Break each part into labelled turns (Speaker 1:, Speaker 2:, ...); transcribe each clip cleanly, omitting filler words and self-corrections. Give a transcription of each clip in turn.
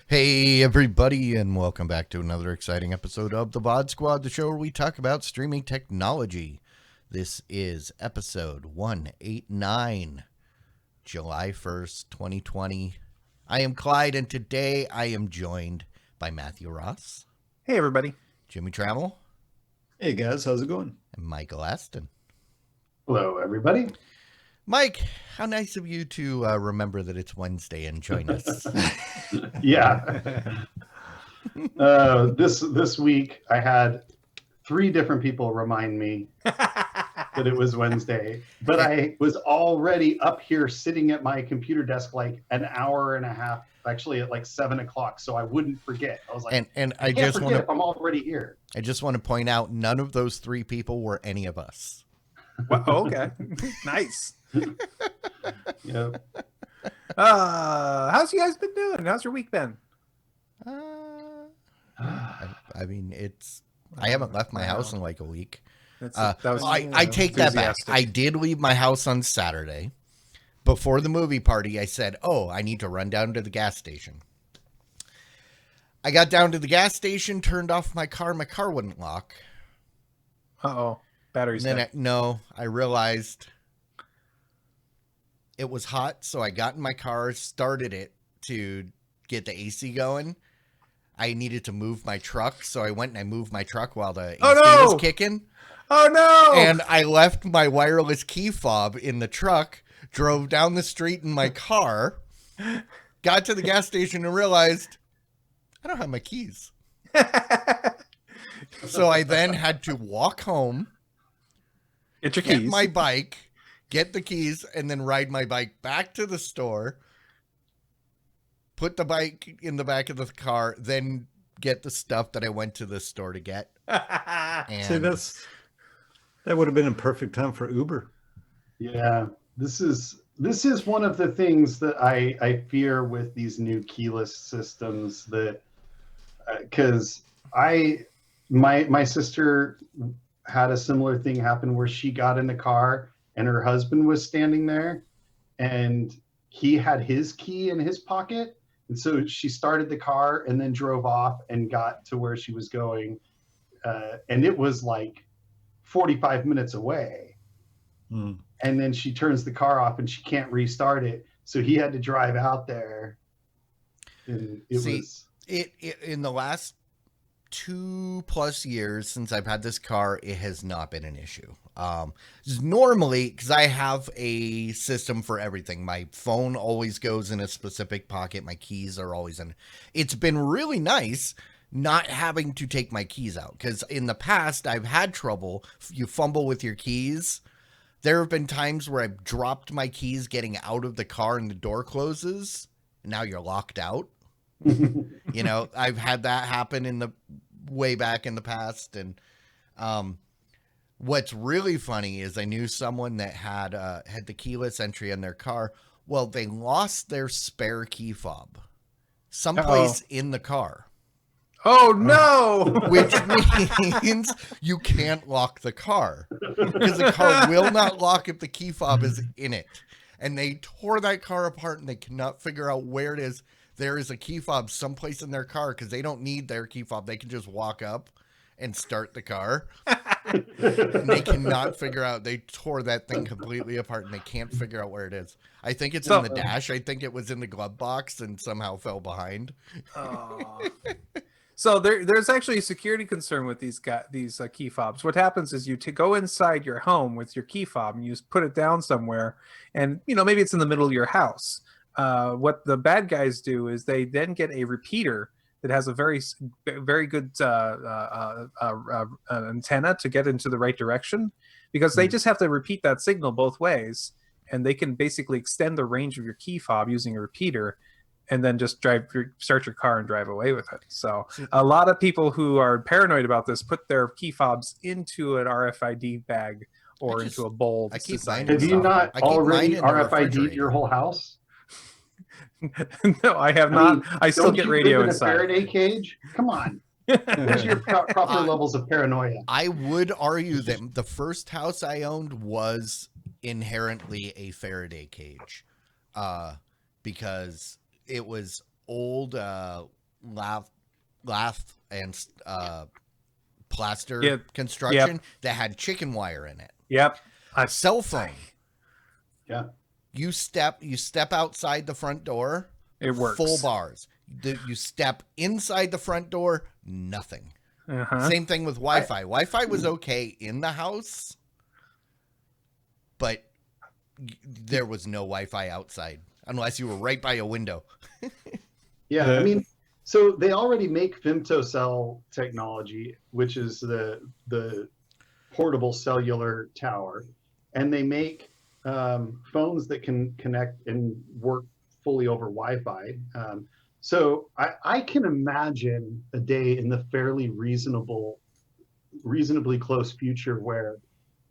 Speaker 1: Hey everybody, and welcome back to another exciting episode of the Bod Squad, the show where we talk about streaming technology. This is episode 189, July 1st, 2020. I am Clyde, and today I am joined by Matthew Ross.
Speaker 2: Hey everybody.
Speaker 1: Jimmy Trammell.
Speaker 3: Hey guys, how's it going?
Speaker 1: And Michael Aston.
Speaker 4: Hello everybody.
Speaker 1: Mike, how nice of you to remember that it's Wednesday and join us.
Speaker 4: Yeah. This week I had 3 different people remind me that it was Wednesday, but I was already up here sitting at my computer desk like an hour and a half, actually at like 7 o'clock, so I wouldn't forget. I was like,
Speaker 1: and I just want to,
Speaker 4: I'm already here.
Speaker 1: I just want to point out none of those 3 people were any of us.
Speaker 2: Well, okay. Nice.
Speaker 4: Yeah.
Speaker 2: How's you guys been doing? How's your week been?
Speaker 1: I mean, I haven't left my house in like a week.
Speaker 2: I
Speaker 1: take that back. I did leave my house on Saturday. Before the movie party, I said, I need to run down to the gas station. I got down to the gas station, turned off my car. My car wouldn't lock.
Speaker 2: Uh-oh. Battery's dead.
Speaker 1: I realized it was hot, so I got in my car, started it to get the AC going. I needed to move my truck, so I went and I moved my truck while the AC was kicking.
Speaker 2: Oh, no!
Speaker 1: And I left my wireless key fob in the truck, drove down the street in my car, got to the gas station and realized I don't have my keys. So I then had to walk home,
Speaker 2: get
Speaker 1: my bike, get the keys, and then ride my bike back to the store, put the bike in the back of the car, then get the stuff that I went to the store to get.
Speaker 3: See, that would have been a perfect time for Uber.
Speaker 4: Yeah. This is one of the things that I fear with these new keyless systems, that because my sister had a similar thing happen where she got in the car and her husband was standing there and he had his key in his pocket. And so she started the car and then drove off and got to where she was going. And it was like 45 minutes away. And then she turns the car off and she can't restart it. So he had to drive out there. And
Speaker 1: in the last 2+ years since I've had this car, it has not been an issue. Normally, because I have a system for everything, my phone always goes in a specific pocket, my keys are always in. It's been really nice not having to take my keys out, because in the past I've had trouble. You fumble with your keys. There have been times where I've dropped my keys getting out of the car and the door closes, and now you're locked out. I've had that happen in the way back in the past. And what's really funny is I knew someone that had the keyless entry in their car. Well, they lost their spare key fob someplace in the car.
Speaker 2: Oh no!
Speaker 1: Which means you can't lock the car, because the car will not lock if the key fob is in it. And they tore that car apart and they cannot figure out where it is. There is a key fob someplace in their car, because they don't need their key fob. They can just walk up and start the car. And they cannot figure out. They tore that thing completely apart and they can't figure out where it is. I think it's in the dash. I think it was in the glove box and somehow fell behind.
Speaker 2: So there's actually a security concern with these key fobs. What happens is you go inside your home with your key fob and you just put it down somewhere, and maybe it's in the middle of your house. What the bad guys do is they then get a repeater that has a very, very good antenna to get into the right direction, because they just have to repeat that signal both ways, and they can basically extend the range of your key fob using a repeater. and then just start your car and drive away with it. So a lot of people who are paranoid about this put their key fobs into an RFID bag or into a bowl.
Speaker 1: I keep
Speaker 2: designed
Speaker 1: mine
Speaker 4: Have
Speaker 1: in
Speaker 4: you
Speaker 1: the-
Speaker 4: not
Speaker 1: I keep mine
Speaker 4: already
Speaker 1: in the
Speaker 4: RFID'd
Speaker 1: refrigerator.
Speaker 4: your whole house?
Speaker 2: No, I have
Speaker 4: I
Speaker 2: not.
Speaker 4: mean,
Speaker 2: I still
Speaker 4: don't
Speaker 2: get
Speaker 4: you
Speaker 2: radio
Speaker 4: live in a
Speaker 2: inside.
Speaker 4: Faraday cage? Come on. Where's your proper levels of paranoia?
Speaker 1: I would argue that the first house I owned was inherently a Faraday cage, because it was old lath and plaster construction that had chicken wire in it.
Speaker 2: Yep.
Speaker 1: A cell phone.
Speaker 4: Yeah.
Speaker 1: You step outside the front door,
Speaker 2: It works.
Speaker 1: full bars. You step inside the front door, nothing. Same thing with Wi-Fi. Wi-Fi was okay in the house, but there was no Wi-Fi outside unless you were right by a window.
Speaker 4: Yeah, I mean, so they already make femtocell technology, which is the portable cellular tower, and they make phones that can connect and work fully over Wi-Fi. So I can imagine a day in the fairly reasonably close future where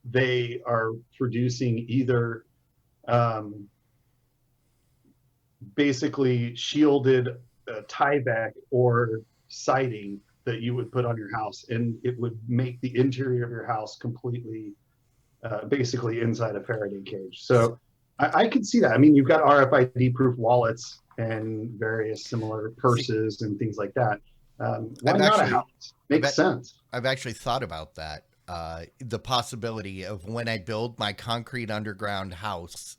Speaker 4: they are producing either basically shielded tieback or siding that you would put on your house, and it would make the interior of your house completely basically inside a Faraday cage. So I could see that. I mean, you've got RFID proof wallets and various similar purses and things like that. Why not a house? Makes sense.
Speaker 1: I've actually thought about that. The possibility of when I build my concrete underground house,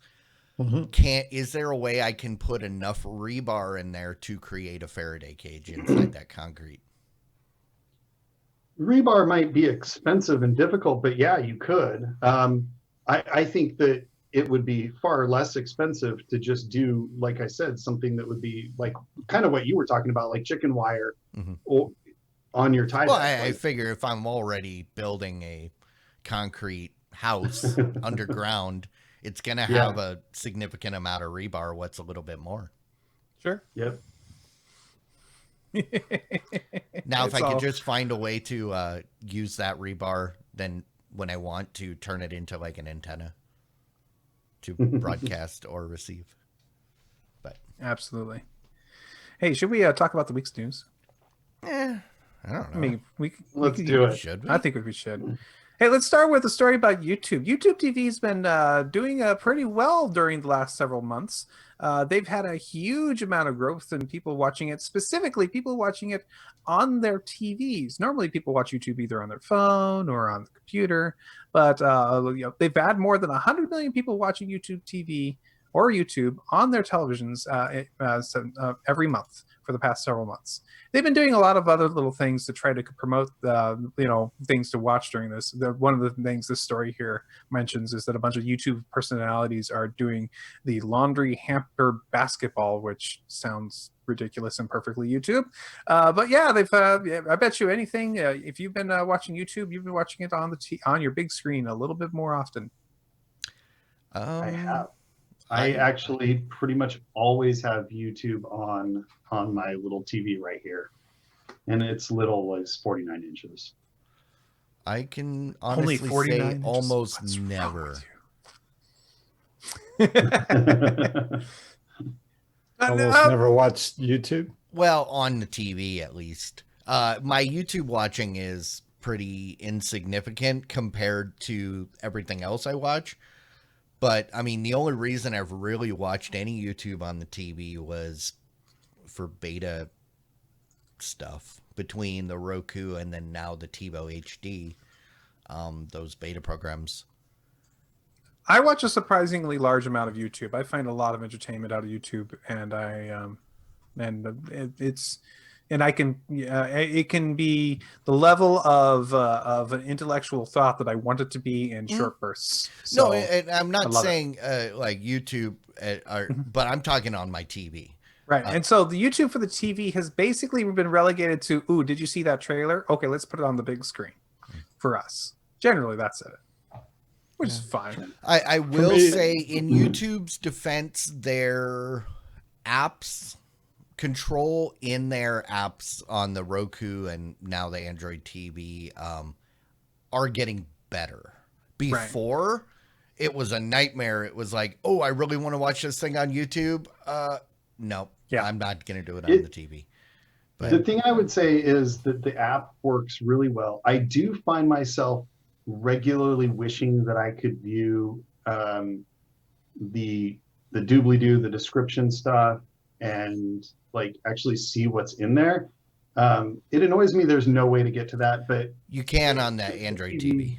Speaker 1: is there a way I can put enough rebar in there to create a Faraday cage inside that concrete?
Speaker 4: Rebar might be expensive and difficult, but yeah, you could. I think that it would be far less expensive to just do, like I said, something that would be like kind of what you were talking about, like chicken wire or on your tie.
Speaker 1: Well, I figure if I'm already building a concrete house underground, it's going to have a significant amount of rebar. What's a little bit more?
Speaker 2: Sure.
Speaker 4: Yep.
Speaker 1: Now, if I could just find a way to use that rebar, then when I want to turn it into like an antenna to broadcast or receive. But
Speaker 2: absolutely. Hey, should we talk about the week's news?
Speaker 1: I don't know.
Speaker 2: I mean,
Speaker 4: let's do it.
Speaker 1: Should we?
Speaker 2: I think we should. Hey, let's start with a story about YouTube. YouTube TV's been doing pretty well during the last several months. They've had a huge amount of growth in people watching it, specifically people watching it on their TVs. Normally, people watch YouTube either on their phone or on the computer, but they've had more than 100 million people watching YouTube TV or YouTube on their televisions every month for the past several months. They've been doing a lot of other little things to try to promote things to watch during this. One of the things this story here mentions is that a bunch of YouTube personalities are doing the laundry hamper basketball, which sounds ridiculous and perfectly YouTube. But yeah, they've I bet you anything, if you've been watching YouTube, you've been watching it on your big screen a little bit more often.
Speaker 4: I have. I actually pretty much always have YouTube on my little TV right here, and it's little, like 49 inches.
Speaker 1: I can honestly say almost never.
Speaker 3: Almost never watched YouTube.
Speaker 1: Well, on the TV at least. My YouTube watching is pretty insignificant compared to everything else I watch. But, I mean, the only reason I've really watched any YouTube on the TV was for beta stuff between the Roku and then now the TiVo HD, those beta programs.
Speaker 2: I watch a surprisingly large amount of YouTube. I find a lot of entertainment out of YouTube, and it can be the level of an intellectual thought that I want it to be in short bursts. So,
Speaker 1: no, and I'm not saying like YouTube, but I'm talking on my TV.
Speaker 2: Right. And so the YouTube for the TV has basically been relegated to, ooh, did you see that trailer? Okay, let's put it on the big screen for us. Generally, that's it. Which is fine.
Speaker 1: I will say, in YouTube's defense, their apps control in their apps on the Roku and now the Android TV are getting better. Before, it was a nightmare. It was like, oh, I really want to watch this thing on YouTube. No, I'm not going to do it on the TV. But
Speaker 4: the thing I would say is that the app works really well. I do find myself regularly wishing that I could view the doobly-doo, the description stuff, and like actually see what's in there. It annoys me there's no way to get to that, but
Speaker 1: you can on the Android TV.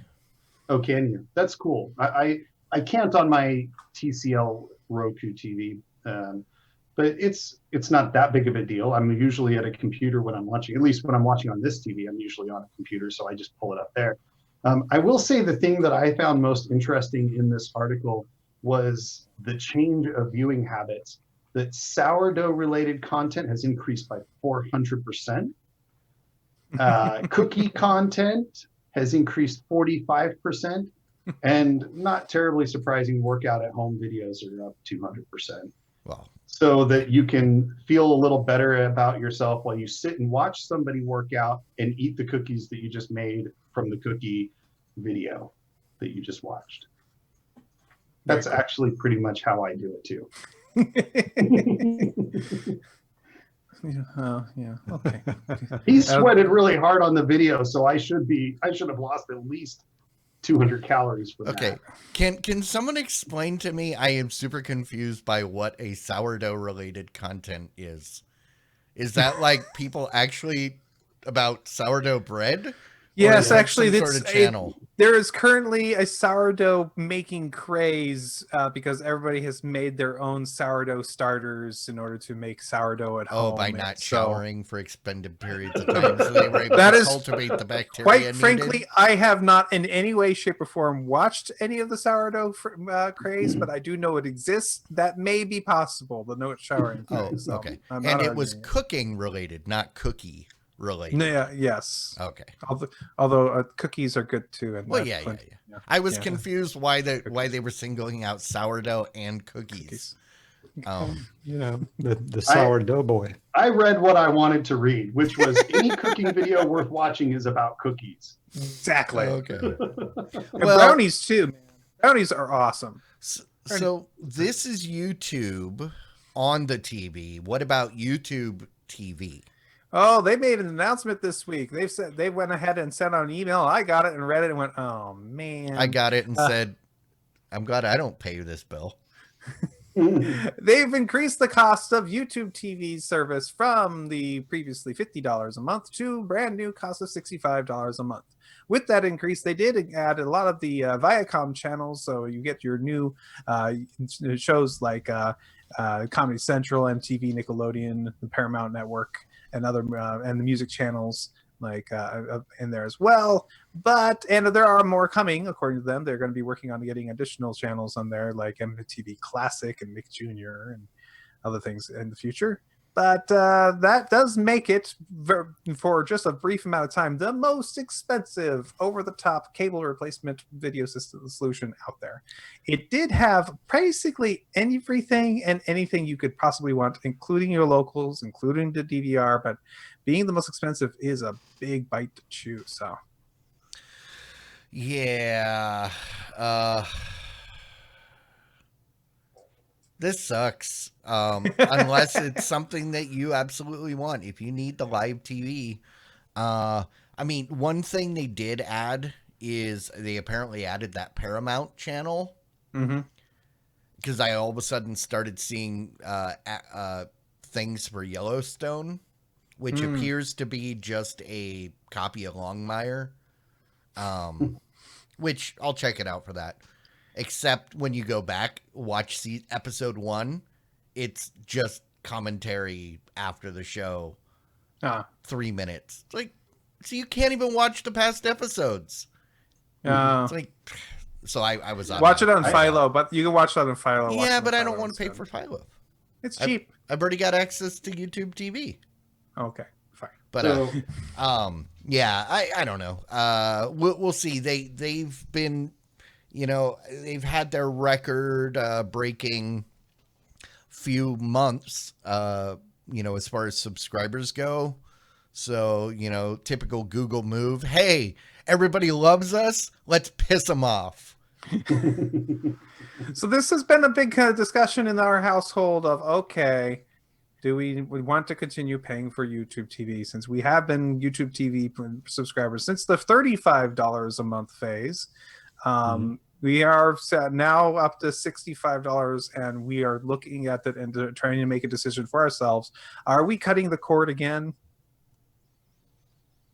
Speaker 4: Oh, can you? That's cool. I can't on my TCL Roku TV, but it's not that big of a deal. I'm usually at a computer when I'm watching. At least when I'm watching on this TV, I'm usually on a computer, so I just pull it up there. I will say the thing that I found most interesting in this article was the change of viewing habits. That sourdough-related content has increased by 400%. Cookie content has increased 45%, and not terribly surprising, workout at home videos are up 200%.
Speaker 1: Wow.
Speaker 4: So that you can feel a little better about yourself while you sit and watch somebody work out and eat the cookies that you just made from the cookie video that you just watched. That's actually pretty much how I do it too.
Speaker 2: Okay.
Speaker 4: He sweated really hard on the video, so I should have lost at least 200 calories for that.
Speaker 1: Okay. Can someone explain to me? I am super confused by what a sourdough related content is. Is that like people actually about sourdough bread?
Speaker 2: Yes, actually,
Speaker 1: some sort of channel.
Speaker 2: There is currently a sourdough making craze because everybody has made their own sourdough starters in order to make sourdough at home.
Speaker 1: Oh, by not showering for extended periods of time, so they were able
Speaker 2: that
Speaker 1: to
Speaker 2: is
Speaker 1: cultivate the bacteria.
Speaker 2: Quite frankly, I have not in any way, shape, or form watched any of the sourdough craze, but I do know it exists. That may be possible. The no showering craze.
Speaker 1: Okay. And it was cooking related, not cookie related.
Speaker 2: Yeah. Yes.
Speaker 1: Okay.
Speaker 2: Although cookies are good too. And
Speaker 1: well, yeah. I was confused why they were singling out sourdough and cookies.
Speaker 3: The sourdough boy.
Speaker 4: I read what I wanted to read, which was any cooking video worth watching is about cookies.
Speaker 2: Exactly.
Speaker 1: Okay.
Speaker 2: And brownies too. Man. Brownies are awesome.
Speaker 1: So this is YouTube on the TV. What about YouTube TV?
Speaker 2: Oh, they made an announcement this week. They went ahead and sent out an email. I got it and read it and went, "Oh man!"
Speaker 1: I got it and said, "I'm glad I don't pay this bill."
Speaker 2: They've increased the cost of YouTube TV service from the previously $50 a month to brand new cost of $65 a month. With that increase, they did add a lot of the Viacom channels, so you get your new shows like Comedy Central, MTV, Nickelodeon, the Paramount Network, and other and the music channels like in there as well. And there are more coming, according to them. They're going to be working on getting additional channels on there like MTV Classic and Nick Jr. and other things in the future. But that does make it, for just a brief amount of time, the most expensive over-the-top cable replacement video system solution out there. It did have basically everything and anything you could possibly want, including your locals, including the DVR. But being the most expensive is a big bite to chew. So,
Speaker 1: yeah. This sucks. Unless it's something that you absolutely want. If you need the live TV, I mean, one thing they did add is they apparently added that Paramount channel.
Speaker 2: Mm-hmm.
Speaker 1: Because I all of a sudden started seeing things for Yellowstone, which appears to be just a copy of Longmire. Which I'll check it out for that. Except when you go back, watch episode 1, it's just commentary after the show. 3 minutes. It's like, so you can't even watch the past episodes. It's like, so I was on.
Speaker 2: Watch it on Philo, but you can watch that on Philo.
Speaker 1: Yeah, but I don't want to pay for Philo.
Speaker 2: It's cheap.
Speaker 1: I've already got access to YouTube TV.
Speaker 2: Okay, fine.
Speaker 1: But yeah, I don't know. We'll see. They've been, they've had their record breaking few months as far as subscribers go. So, typical Google move. Hey, everybody loves us. Let's piss them off.
Speaker 2: So this has been a big kind of discussion in our household of, okay, do we want to continue paying for YouTube TV, since we have been YouTube TV subscribers since the $35 a month phase. We are now up to $65, and we are looking at that and trying to make a decision for ourselves. Are we cutting the cord again?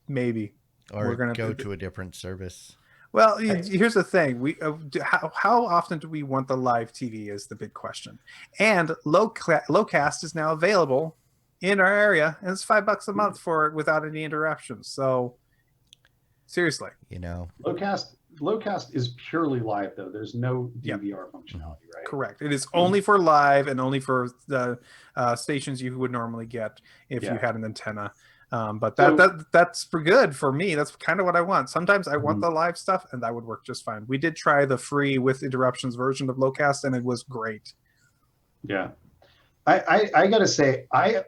Speaker 2: Maybe.
Speaker 1: Or we're gonna go to a different service.
Speaker 2: Well, here's the thing: how often do we want the live TV is the big question. And Lowcast is now available in our area, and it's $5 a month for it without any interruptions. So, seriously,
Speaker 4: Lowcast is purely live, though. There's no DVR functionality, right?
Speaker 2: Correct. It is only for live and only for the stations you would normally get if you had an antenna. But that's for good for me. That's kind of what I want. Sometimes I want the live stuff, and that would work just fine. We did try the free with interruptions version of Lowcast, and it was great.
Speaker 4: Yeah. I got to say, I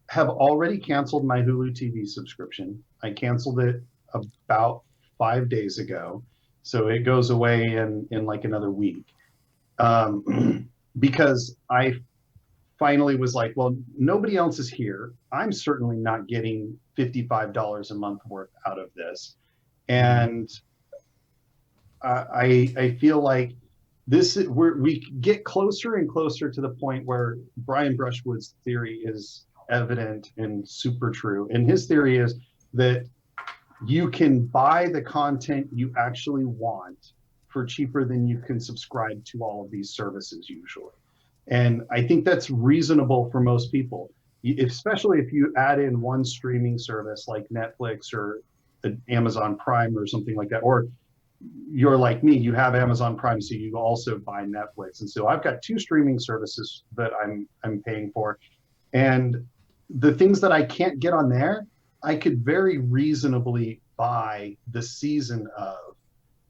Speaker 4: have already canceled my Hulu TV subscription. I canceled it about 5 days ago. So it goes away in like another week. Because I finally was like, well, nobody else is here. I'm certainly not getting $55 a month worth out of this. And I feel like we get closer and closer to the point where Brian Brushwood's theory is evident and super true. And his theory is that you can buy the content you actually want for cheaper than you can subscribe to all of these services usually. And I think that's reasonable for most people, especially if you add in one streaming service like Netflix or Amazon Prime or something like that. Or you're like me, you have Amazon Prime, so you also buy Netflix. And so I've got two streaming services that I'm paying for. And the things that I can't get on there, I could very reasonably buy the season of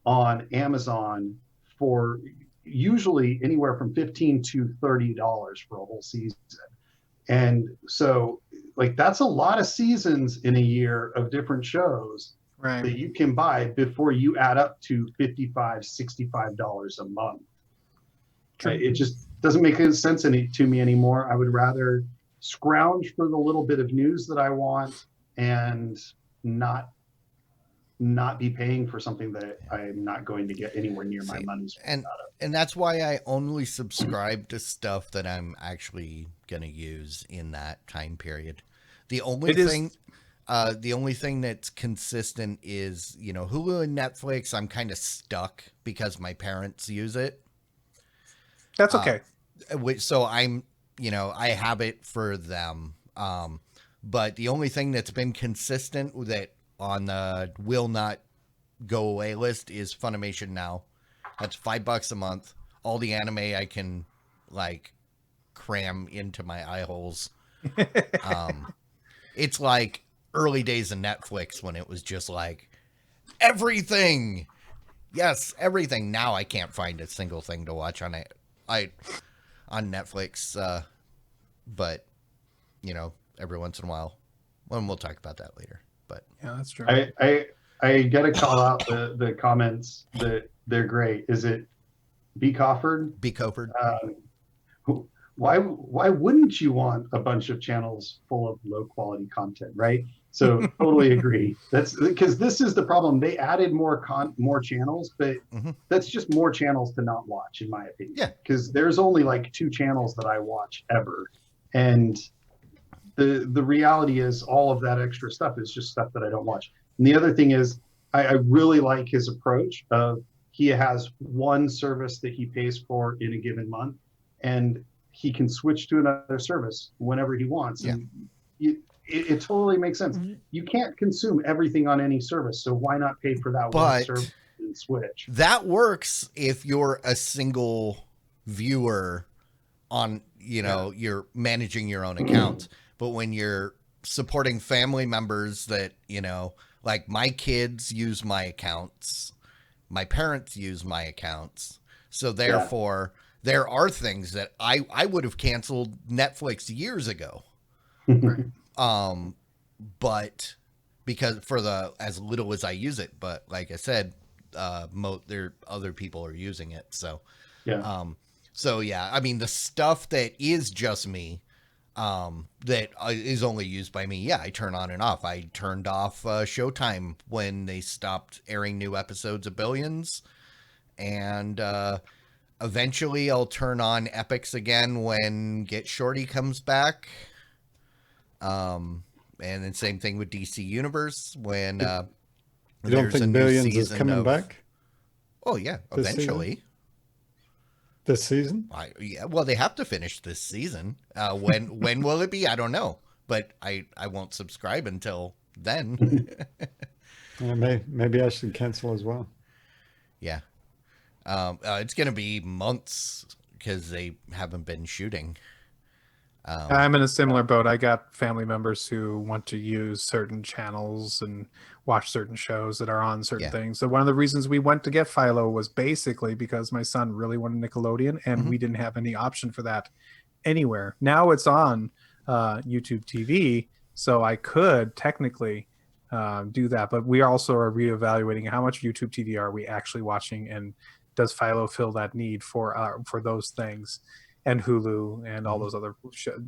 Speaker 4: on Amazon for usually anywhere from $15 to $30 for a whole season. And so like that's a lot of seasons in a year of different shows that you can buy before you add up to $55, $65 a month. It just doesn't make any sense to me anymore. I would rather scrounge for the little bit of news that I want and not be paying for something that I'm not going to get anywhere near my money's worth out of.
Speaker 1: And that's why I only subscribe to stuff that I'm actually going to use in that time period. The only thing that's consistent is, Hulu and Netflix. I'm kind of stuck because my parents use it.
Speaker 2: That's okay.
Speaker 1: So I'm, I have it for them. But the only thing that's been consistent that on the will not go away list is Funimation Now. That's $5 a month. All the anime I can cram into my eye holes. It's like early days of Netflix when it was just like everything. Yes, everything. Now I can't find a single thing to watch on on Netflix. But every once in a while, and we'll talk about that later. But
Speaker 2: yeah, that's true.
Speaker 4: I got to call out the comments that they're great. Is it B. Cofford?
Speaker 1: B. Cofford.
Speaker 4: Why wouldn't you want a bunch of channels full of low quality content, right? So totally agree. That's because this is the problem. They added more channels, but that's just more channels to not watch, in my opinion.
Speaker 1: Yeah.
Speaker 4: Because there's only like 2 channels that I watch ever, and the reality is all of that extra stuff is just stuff that I don't watch. And the other thing is, I really like his approach of he has one service that he pays for in a given month, and he can switch to another service whenever he wants.
Speaker 1: Yeah.
Speaker 4: And it totally makes sense. You can't consume everything on any service, so why not pay for that one service and switch?
Speaker 1: That works if you're a single viewer on, you're managing your own accounts. But when you're supporting family members that, like my kids use my accounts, my parents use my accounts. So therefore, there are things that I would have canceled Netflix years ago.
Speaker 2: Right.
Speaker 1: But because for the as little as I use it, but like I said, there other people are using it, so
Speaker 4: Yeah.
Speaker 1: so yeah, I mean the stuff that is just me, that is only used by me. Yeah, I turn on and off. I turned off Showtime when they stopped airing new episodes of Billions, and eventually I'll turn on Epics again when Get Shorty comes back. And then same thing with DC Universe when
Speaker 3: You don't
Speaker 1: there's a
Speaker 3: think
Speaker 1: new
Speaker 3: Billions is
Speaker 1: season
Speaker 3: coming
Speaker 1: of.
Speaker 3: back
Speaker 1: Oh yeah,
Speaker 3: this season?
Speaker 1: eventually.
Speaker 3: This season?
Speaker 1: Yeah, well, they have to finish this season. When will it be? I don't know, but I won't subscribe until then.
Speaker 3: Yeah, maybe I should cancel as well.
Speaker 1: Yeah, it's gonna be months because they haven't been shooting.
Speaker 2: I'm in a similar boat. I got family members who want to use certain channels and watch certain shows that are on certain
Speaker 1: Yeah.
Speaker 2: things. So one of the reasons we went to get Philo was basically because my son really wanted Nickelodeon, and we didn't have any option for that anywhere. Now it's on YouTube TV, so I could technically do that. But we also are reevaluating how much YouTube TV are we actually watching, and does Philo fill that need for those things? And Hulu and all those other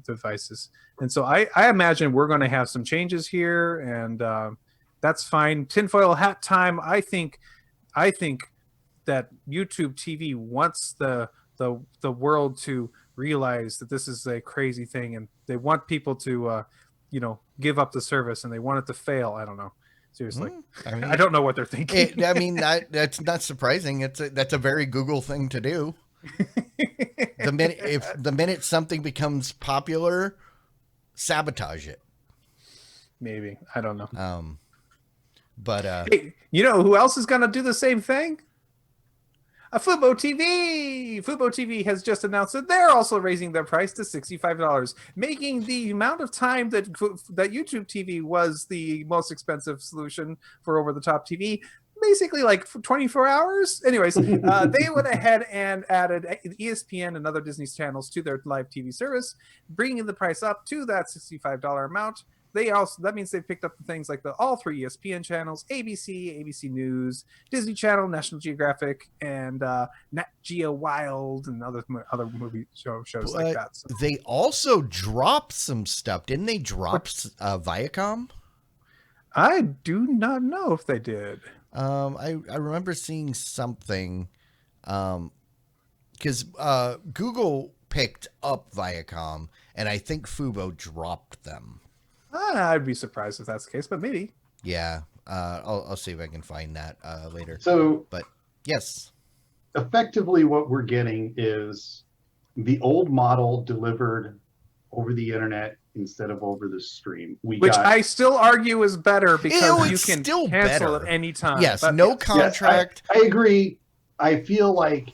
Speaker 2: devices. And so I imagine we're going to have some changes here, and that's fine. Tinfoil hat time. I think that YouTube TV wants the world to realize that this is a crazy thing, and they want people to give up the service, and they want it to fail. I don't know. Seriously,
Speaker 1: I mean,
Speaker 2: I don't know what they're thinking.
Speaker 1: that's not surprising. That's a very Google thing to do. The minute something becomes popular, sabotage it.
Speaker 2: Maybe, I don't know.
Speaker 1: But
Speaker 2: hey, you know who else is going to do the same thing? Fubo TV. Fubo TV has just announced that they're also raising their price to $65, making the amount of time that YouTube TV was the most expensive solution for over-the-top TV basically like 24 hours. Anyways, they went ahead and added ESPN and other Disney channels to their live TV service, bringing the price up to that $65 amount. That means they picked up the things like all three ESPN channels, ABC News, Disney Channel, National Geographic, and Nat Geo Wild, and other movie shows like that. So.
Speaker 1: They also dropped some stuff, didn't they? Drop Viacom?
Speaker 2: I do not know if they did.
Speaker 1: I remember seeing something, because Google picked up Viacom, and I think Fubo dropped them.
Speaker 2: I'd be surprised if that's the case, but maybe.
Speaker 1: Yeah, I'll see if I can find that later.
Speaker 4: So,
Speaker 1: but yes,
Speaker 4: effectively, what we're getting is the old model delivered over the internet instead of over the stream.
Speaker 2: I still argue is better because you can
Speaker 1: still
Speaker 2: cancel
Speaker 1: better
Speaker 2: at any time.
Speaker 1: Yes, but no contract.
Speaker 4: Yes, I agree. I feel like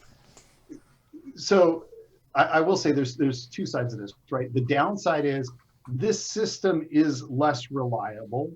Speaker 4: I will say there's two sides of this, right? The downside is this system is less reliable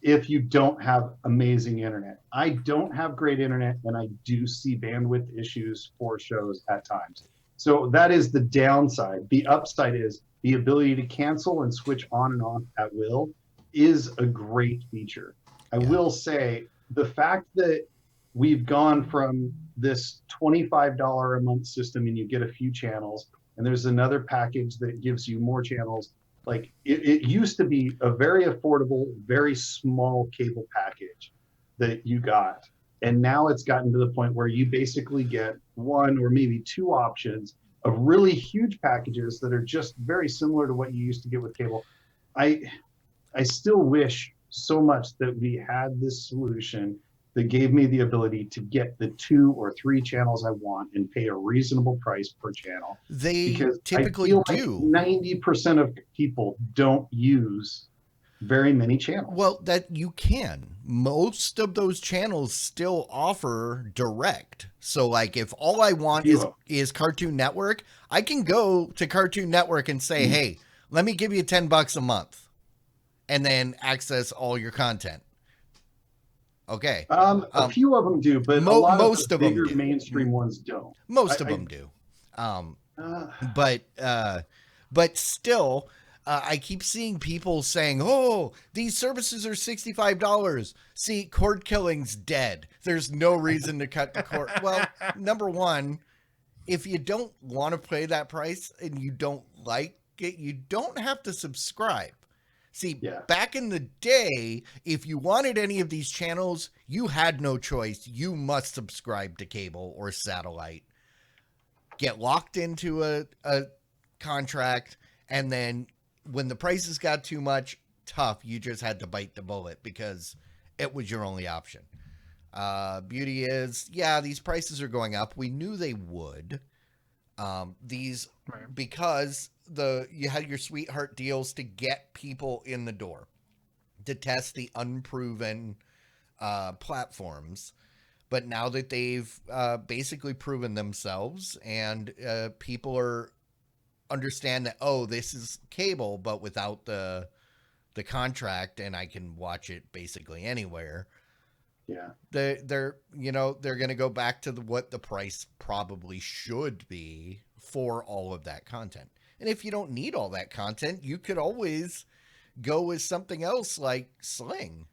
Speaker 4: if you don't have amazing internet. I don't have great internet, and I do see bandwidth issues for shows at times. So that is the downside. The upside is the ability to cancel and switch on and off at will is a great feature. I will say the fact that we've gone from this $25 a month system and you get a few channels, and there's another package that gives you more channels. Like it used to be a very affordable, very small cable package that you got. And now it's gotten to the point where you basically get one or maybe two options of really huge packages that are just very similar to what you used to get with cable. I still wish so much that we had this solution that gave me the ability to get the 2 or 3 channels I want and pay a reasonable price per channel.
Speaker 1: They
Speaker 4: because
Speaker 1: typically
Speaker 4: I feel
Speaker 1: do.
Speaker 4: Like 90% of people don't use very many channels.
Speaker 1: Well, that you can. Most of those channels still offer direct. So like if all I want is Cartoon Network, I can go to Cartoon Network and say, hey, let me give you $10 a month and then access all your content. Okay.
Speaker 4: A few of them do, but most of the bigger mainstream ones don't.
Speaker 1: Most of them do. But still, I keep seeing people saying, "Oh, these services are $65." See, cord killing's dead. There's no reason to cut the cord. Well, number one, if you don't want to pay that price and you don't like it, you don't have to subscribe. See, back in the day, if you wanted any of these channels, you had no choice. You must subscribe to cable or satellite. Get locked into a contract, and then when the prices got too much, tough, you just had to bite the bullet because it was your only option. Beauty is, these prices are going up. We knew they would. Because you had your sweetheart deals to get people in the door to test the unproven platforms. But now that they've basically proven themselves, and people understand that, oh, this is cable, but without the contract, and I can watch it basically anywhere.
Speaker 4: Yeah,
Speaker 1: they're going to go back to what the price probably should be for all of that content. And if you don't need all that content, you could always go with something else like Sling,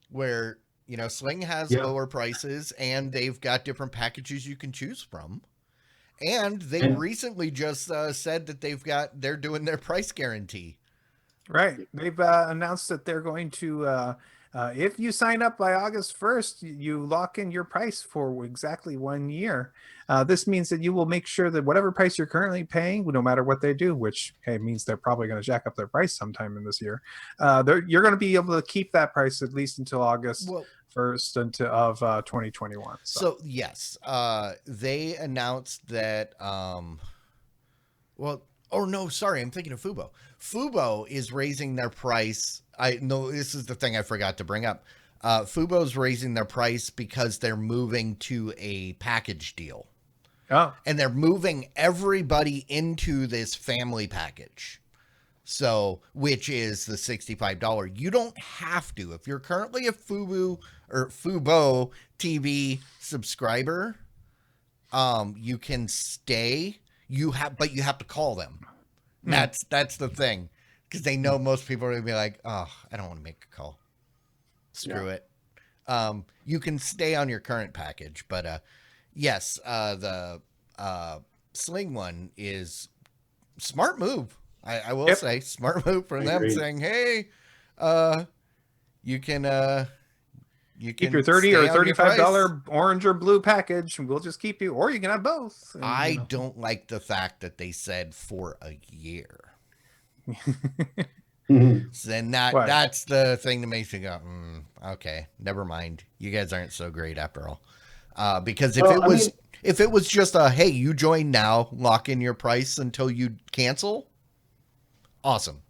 Speaker 1: where Sling has lower prices, and they've got different packages you can choose from. And they recently just said that they're doing their price guarantee.
Speaker 2: Right. They've announced that they're going to, if you sign up by August 1st, you lock in your price for exactly 1 year. This means that you will make sure that whatever price you're currently paying, no matter what they do, which means they're probably going to jack up their price sometime in this year, you're going to be able to keep that price at least until August 1st of 2021.
Speaker 1: So yes, they announced that. Oh no, sorry, I'm thinking of Fubo. Fubo is raising their price. I know this is the thing I forgot to bring up. Fubo's raising their price because they're moving to a package deal.
Speaker 2: Oh.
Speaker 1: And they're moving everybody into this family package. So, which is the $65. You don't have to. If you're currently a Fubo TV subscriber, you can stay. But you have to call them. That's the thing, because they know most people are gonna be like, "Oh, I don't want to make a call. Screw it." You can stay on your current package, but yes, the Sling one is smart move. I will say smart move from them, saying, "Hey, you can." You can
Speaker 2: keep your $30 or $35 orange or blue package, and we'll just keep you, or you can have both. And,
Speaker 1: I don't like the fact that they said for a year. Then that's the thing that makes me go, okay, never mind. You guys aren't so great after all. Because if it was just hey, you join now, lock in your price until you cancel, awesome.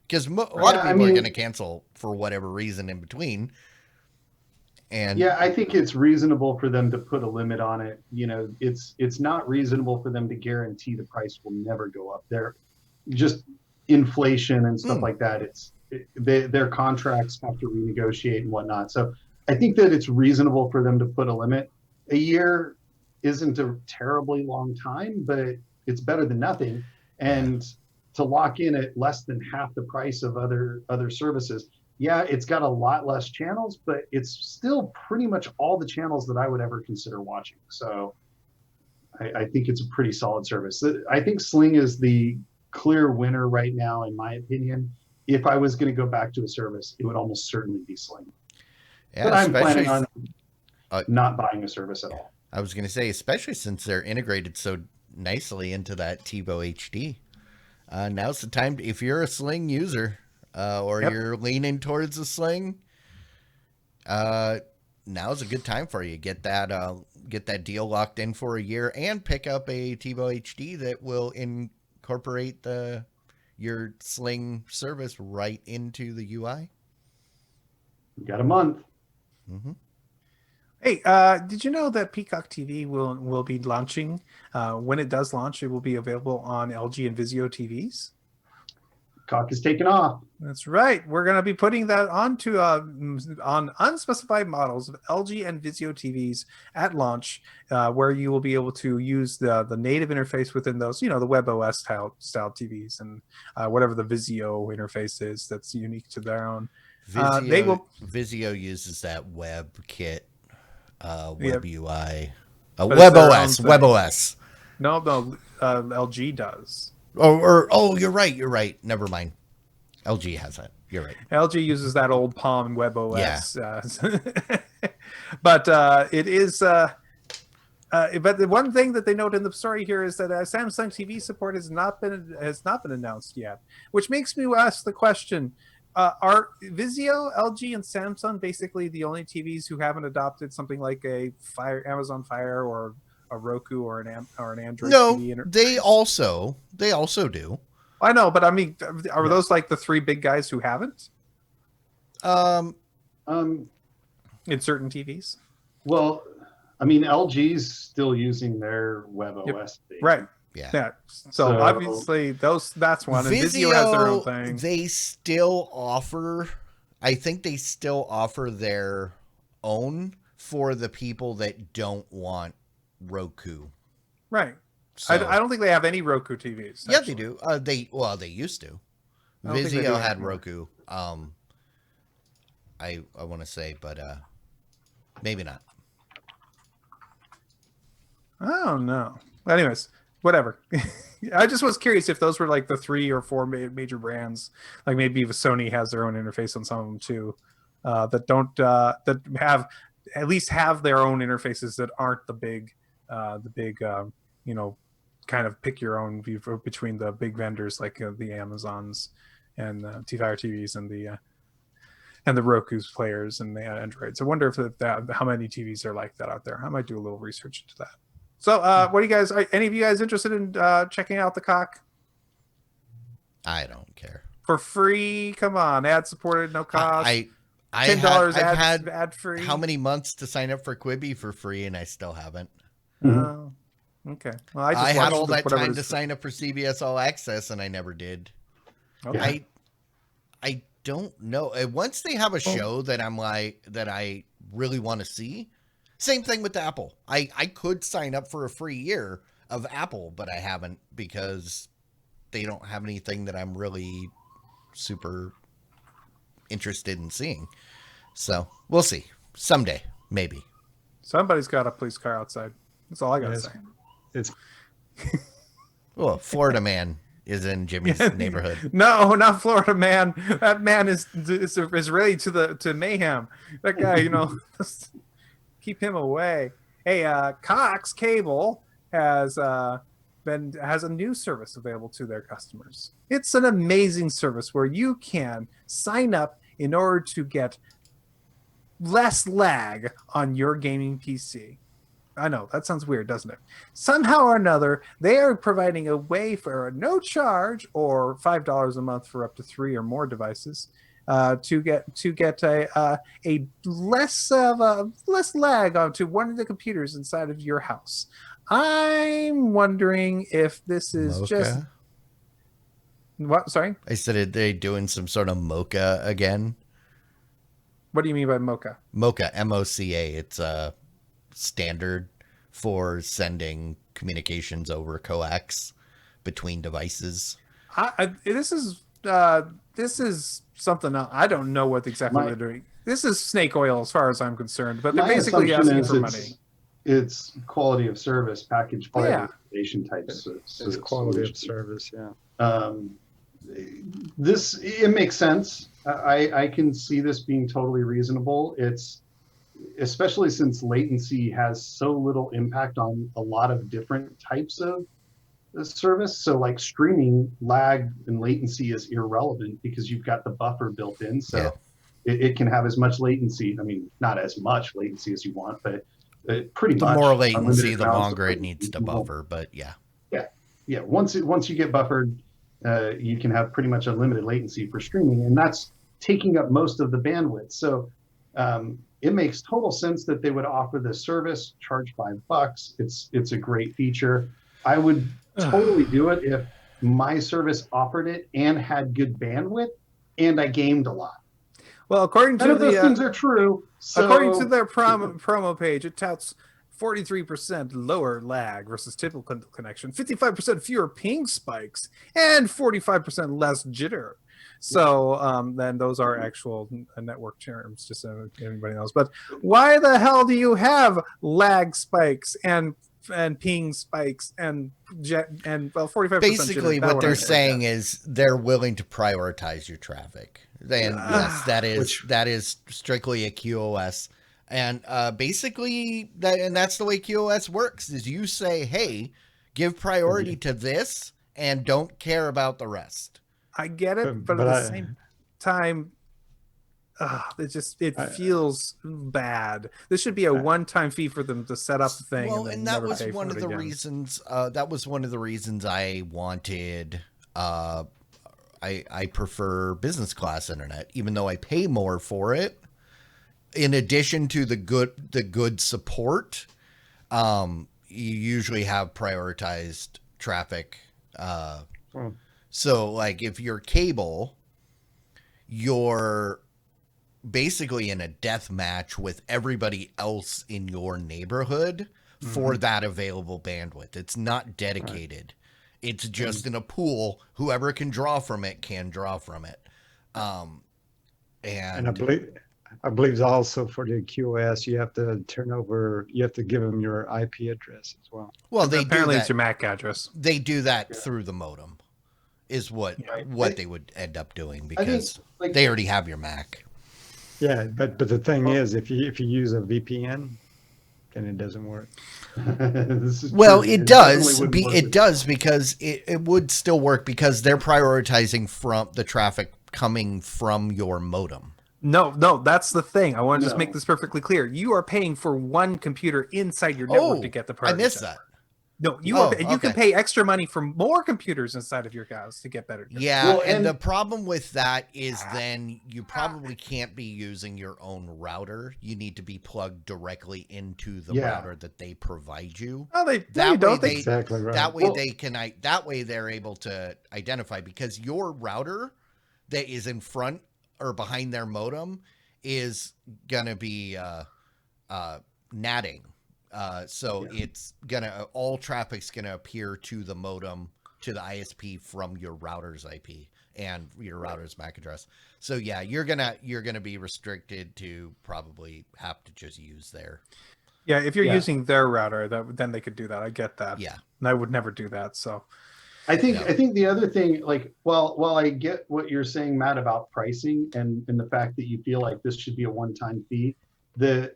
Speaker 1: Because a lot of people are going to cancel for whatever reason in between. And
Speaker 4: I think it's reasonable for them to put a limit on it. It's not reasonable for them to guarantee the price will never go up. They're just inflation and stuff like that. Their contracts have to renegotiate and whatnot. So I think that it's reasonable for them to put a limit. A year isn't a terribly long time, but it's better than nothing. And to lock in at less than half the price of other services. Yeah, it's got a lot less channels, but it's still pretty much all the channels that I would ever consider watching. So I think it's a pretty solid service. I think Sling is the clear winner right now, in my opinion. If I was going to go back to a service, it would almost certainly be Sling. But I'm planning on not buying a service at all.
Speaker 1: I was going to say, especially since they're integrated so nicely into that TiVo HD. Now's the time, if you're a Sling user, or you're leaning towards a Sling, now's a good time for you. Get that deal locked in for a year and pick up a TiVo HD that will incorporate your Sling service right into the UI.
Speaker 4: You got a month.
Speaker 1: Mm-hmm.
Speaker 2: Hey, did you know that Peacock TV will be launching? When it does launch, it will be available on LG and Vizio TVs.
Speaker 4: Cock is taking off.
Speaker 2: That's right. We're going to be putting that onto on unspecified models of LG and Vizio TVs at launch, where you will be able to use the native interface within those, the WebOS style TVs and whatever the Vizio interface is that's unique to their own.
Speaker 1: Vizio uses that WebKit, Web UI, WebOS.
Speaker 2: No, LG does.
Speaker 1: You're right. Never mind. LG has it. You're right.
Speaker 2: LG uses that old Palm WebOS. Yeah. But it is. But the one thing that they note in the story here is that Samsung TV support has not been announced yet, which makes me ask the question: are Vizio, LG, and Samsung basically the only TVs who haven't adopted something like a Amazon Fire or a Roku or an Android TV?
Speaker 1: No, they also do.
Speaker 2: I know, but I mean, are those like the three big guys who haven't? In certain TVs.
Speaker 4: Well, I mean, LG's still using their WebOS thing.
Speaker 2: Right.
Speaker 1: Yeah.
Speaker 2: So obviously that's one. And Vizio has their own thing.
Speaker 1: They still offer. I think they still offer their own for the people that don't want Roku.
Speaker 2: Right.
Speaker 1: So,
Speaker 2: I don't think they have any Roku TVs.
Speaker 1: Yeah, they do. They used to. Vizio had Roku. I want to say, but maybe not.
Speaker 2: I don't know. Anyways, whatever. I just was curious if those were like the 3 or 4 major brands. Like maybe if Sony has their own interface on some of them too, that don't that have at least have their own interfaces that aren't the big kind of pick your own view between the big vendors like the Amazons and T-Fire TVs and the Roku's players and the Androids. I wonder if how many TVs are like that out there. I might do a little research into that. So, what do you guys? Are any of you guys interested in checking out the Cock?
Speaker 1: I don't care.
Speaker 2: For free? Come on, ad supported, no cost.
Speaker 1: $10
Speaker 2: ad free.
Speaker 1: How many months to sign up for Quibi for free, and I still haven't.
Speaker 2: Okay. Well,
Speaker 1: I had all that time to sign up for CBS All Access, and I never did. Okay. I don't know. Once they have a show that I really want to see, same thing with Apple. I could sign up for a free year of Apple, but I haven't because they don't have anything that I'm really super interested in seeing. So we'll see. Someday, maybe.
Speaker 2: Somebody's got a police car outside. That's all I gotta say.
Speaker 3: It's
Speaker 1: well, Florida man is in Jimmy's neighborhood.
Speaker 2: No, not Florida man. That man is ready to mayhem. That guy, keep him away. Hey, Cox Cable has a new service available to their customers. It's an amazing service where you can sign up in order to get less lag on your gaming PC. I know, that sounds weird, doesn't it? Somehow or another, they are providing a way for no charge or $5 a month for up to 3 or more devices to get a less lag onto one of the computers inside of your house. I'm wondering if this is just what? Sorry,
Speaker 1: I said, are they doing some sort of Mocha again?
Speaker 2: What do you mean by Mocha?
Speaker 1: Mocha, MOCA. It's a standard for sending communications over coax between devices.
Speaker 2: This is something else. I don't know what exactly they're doing. This is snake oil as far as I'm concerned, but they're basically asking for money.
Speaker 4: It's quality of service, package information types.
Speaker 3: It's quality of service, yeah.
Speaker 4: It makes sense. I can see this being totally reasonable. It's especially since latency has so little impact on a lot of different types of service. So like streaming, lag and latency is irrelevant because you've got the buffer built in. So it can have as much latency. I mean, not as much latency as you want, but pretty much.
Speaker 1: The more latency, the longer it needs to buffer. But yeah.
Speaker 4: Once you get buffered, you can have pretty much unlimited latency for streaming, and that's taking up most of the bandwidth. So it makes total sense that they would offer this service, charge $5. It's a great feature. I would totally do it my service offered it and had good bandwidth, and I gamed a lot.
Speaker 2: Well, according
Speaker 4: None
Speaker 2: to
Speaker 4: of those
Speaker 2: the
Speaker 4: things are true. So,
Speaker 2: according to their promo page, it touts 43% lower lag versus typical connection, 55% fewer ping spikes, and 45% less jitter. So then those are actual network terms, just so anybody knows. But why the hell do you have lag spikes and ping spikes and jet and 45%?
Speaker 1: Basically, what they're saying is they're willing to prioritize your traffic. And yes, that is strictly a QoS. And basically, that's the way QoS works. Is you say, hey, give priority to this and don't care about the rest.
Speaker 2: I get it, but at the same time, it feels bad. This should be a one-time fee for them to set up the thing.
Speaker 1: Well,
Speaker 2: and
Speaker 1: that was one of the reasons. That was one of the reasons I wanted. I prefer business class internet, even though I pay more for it. In addition to the good support, you usually have prioritized traffic. So, like, if you're cable, you're basically in a death match with everybody else in your neighborhood for that available bandwidth. It's not dedicated. Right. It's just in a pool. Whoever can draw from it can draw from it.
Speaker 3: And I believe also for the QoS, you have to give them your IP address as well.
Speaker 1: Well,
Speaker 2: apparently it's your MAC address.
Speaker 1: They do that through the modem, is what they would end up doing, because they already have your MAC.
Speaker 3: Yeah, but the thing is, if you use a VPN, then it doesn't work.
Speaker 1: It does. It does, because it would still work, because they're prioritizing from the traffic coming from your modem.
Speaker 2: No, that's the thing. I want to just make this perfectly clear. You are paying for one computer inside your network to get the priority.
Speaker 1: I missed that.
Speaker 2: No, you can pay extra money for more computers inside of your house to get better.
Speaker 1: Yeah, well, and the problem with that is then you probably can't be using your own router. You need to be plugged directly into the router that they provide you.
Speaker 2: Oh,
Speaker 3: exactly right.
Speaker 1: That way they can. That way they're able to identify, because your router that is in front or behind their modem is gonna be natting. So it's all traffic's gonna appear to the modem, to the ISP from your router's IP and your router's MAC address. So yeah, you're gonna be restricted to probably have to just use their.
Speaker 2: Yeah, if you're using their router, then they could do that. I get that.
Speaker 1: Yeah,
Speaker 2: and I would never do that. So
Speaker 4: I think the other thing, like, while I get what you're saying, Matt, about pricing and the fact that you feel like this should be a one-time fee, that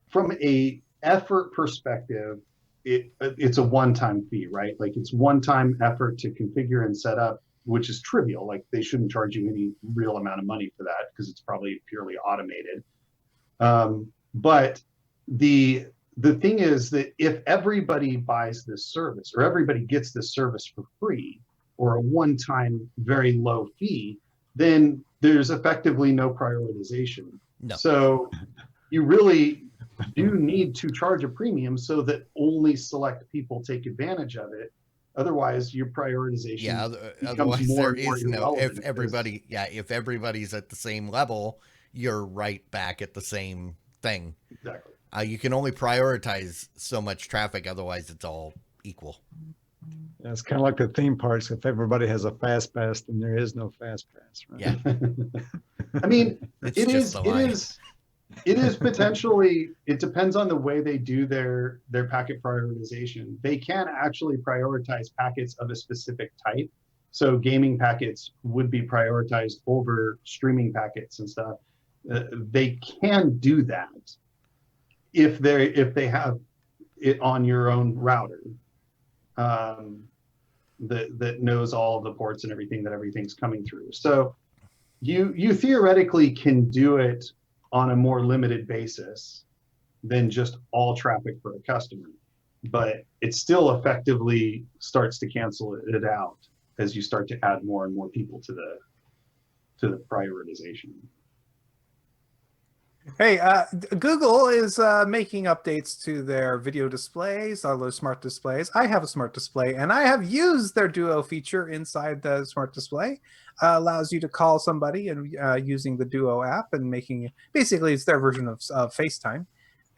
Speaker 4: from a effort perspective, it's a one-time fee, right? Like, it's one-time effort to configure and set up, which is trivial. Like, they shouldn't charge you any real amount of money for that, because it's probably purely automated. But the thing is that if everybody buys this service, or everybody gets this service for free, or a one-time very low fee, then there's effectively no prioritization.
Speaker 1: No.
Speaker 4: So you really do need to charge a premium so that only select people take advantage of it. Otherwise, your prioritization
Speaker 1: otherwise there is no. If everybody's at the same level, you're right back at the same thing.
Speaker 4: Exactly.
Speaker 1: You can only prioritize so much traffic, otherwise it's all equal.
Speaker 3: Yeah, it's kind of like the theme parks. If everybody has a fast pass, then there is no fast pass. Right?
Speaker 1: Yeah.
Speaker 4: I mean, it is potentially, it depends on the way they do their packet prioritization. They can actually prioritize packets of a specific type. So gaming packets would be prioritized over streaming packets and stuff. They can do that if they have it on your own router that knows all of the ports and everything, that everything's coming through. So you theoretically can do it on a more limited basis than just all traffic for a customer, but it still effectively starts to cancel it out as you start to add more and more people to the prioritization.
Speaker 2: Hey, Google is making updates to their video displays, all those smart displays. I have a smart display, and I have used their Duo feature inside the smart display. Allows you to call somebody and using the Duo app and making basically it's their version of FaceTime.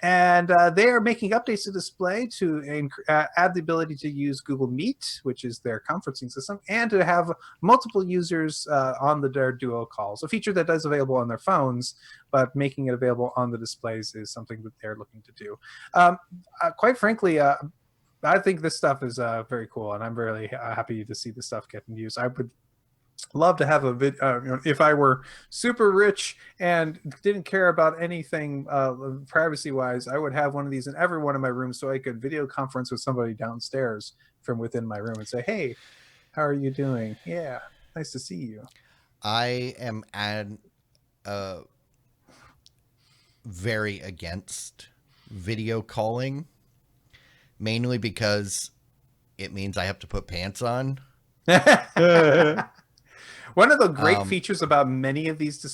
Speaker 2: And they are making updates to display to add the ability to use Google Meet, which is their conferencing system, and to have multiple users on their Duo calls, a feature that is available on their phones, but making it available on the displays is something that they're looking to do. Quite frankly, I think this stuff is very cool, and I'm really happy to see this stuff getting used. I would love to have a if I were super rich and didn't care about anything privacy wise, I would have one of these in every one of my rooms so I could video conference with somebody downstairs from within my room and say, hey, how are you doing? Yeah, nice to see you.
Speaker 1: I am very against video calling, mainly because it means I have to put pants on.
Speaker 2: One of the great features about many of these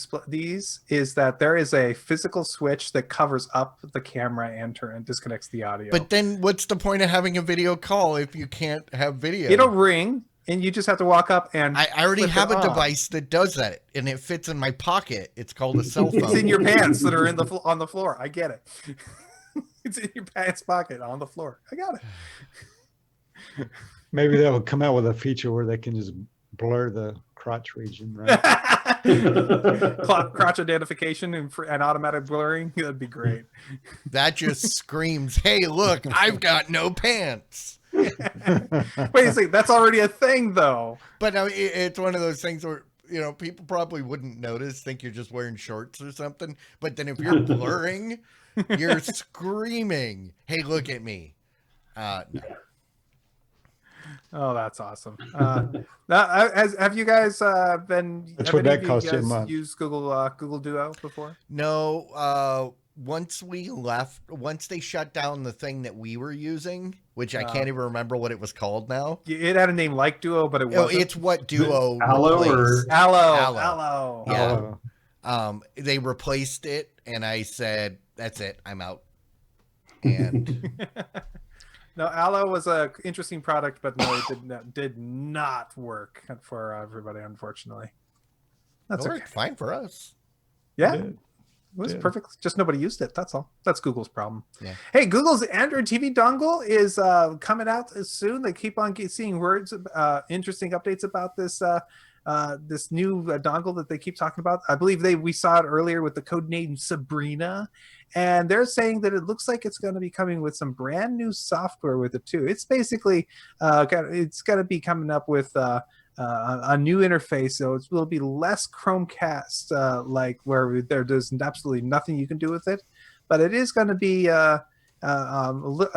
Speaker 2: is that there is a physical switch that covers up the camera and disconnects the audio.
Speaker 1: But then what's the point of having a video call if you can't have video?
Speaker 2: It'll ring and you just have to walk up and
Speaker 1: I already have a device that does that, and it fits in my pocket. It's called a cell phone.
Speaker 2: It's in your pants that are on the floor. I get it. It's in your pants pocket on the floor. I got it.
Speaker 3: Maybe they'll come out with a feature where they can just blur the crotch region, right?
Speaker 2: Crotch identification and automatic blurring. That'd be great.
Speaker 1: That just screams, hey, look, I've got no pants.
Speaker 2: Wait a second, that's already a thing, though.
Speaker 1: But no, it's one of those things where, you know, people probably wouldn't notice, think you're just wearing shorts or something. But then if you're blurring, you're screaming, hey, look at me. No.
Speaker 2: Oh, that's awesome. Have you guys been?
Speaker 3: That's what that costs you a month.
Speaker 2: Used Google Duo before?
Speaker 1: No. Once they shut down the thing that we were using, which I can't even remember what it was called now.
Speaker 2: It had a name like Duo, but it wasn't.
Speaker 1: It's what Duo
Speaker 2: Allo.
Speaker 1: Yeah. They replaced it, and I said, "That's it. I'm out." And
Speaker 2: no, Allo was a interesting product, but no, it did not work for everybody, unfortunately. That's
Speaker 1: okay. Fine for us.
Speaker 2: Yeah. It was perfect. Just nobody used it. That's all. That's Google's problem.
Speaker 1: Yeah.
Speaker 2: Hey, Google's Android TV dongle is coming out soon. They keep on seeing interesting updates about this this new dongle that they keep talking about. I believe we saw it earlier with the code name Sabrina, and they're saying that it looks like it's going to be coming with some brand new software with it too. It's basically it's going to be coming up with a new interface, so it will be less Chromecast like where there's absolutely nothing you can do with it, but it is going to be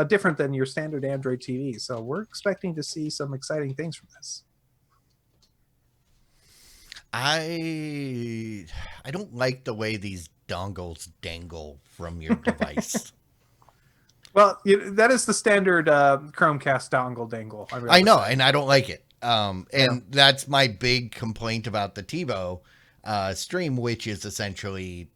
Speaker 2: different than your standard Android TV. So we're expecting to see some exciting things from this.
Speaker 1: I don't like the way these dongles dangle from your device.
Speaker 2: Well, that is the standard Chromecast dongle dangle.
Speaker 1: I know, and I don't like it. That's my big complaint about the TiVo stream, which is essentially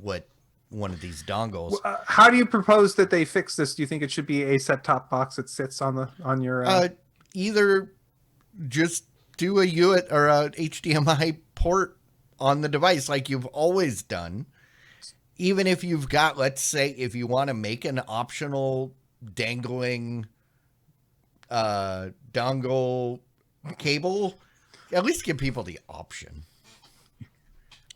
Speaker 1: what one of these dongles.
Speaker 2: How do you propose that they fix this? Do you think it should be a set-top box that sits on your?
Speaker 1: Either just do a UART or a HDMI port on the device like you've always done. Even if you've got, let's say, if you want to make an optional dangling dongle cable, at least give people the option.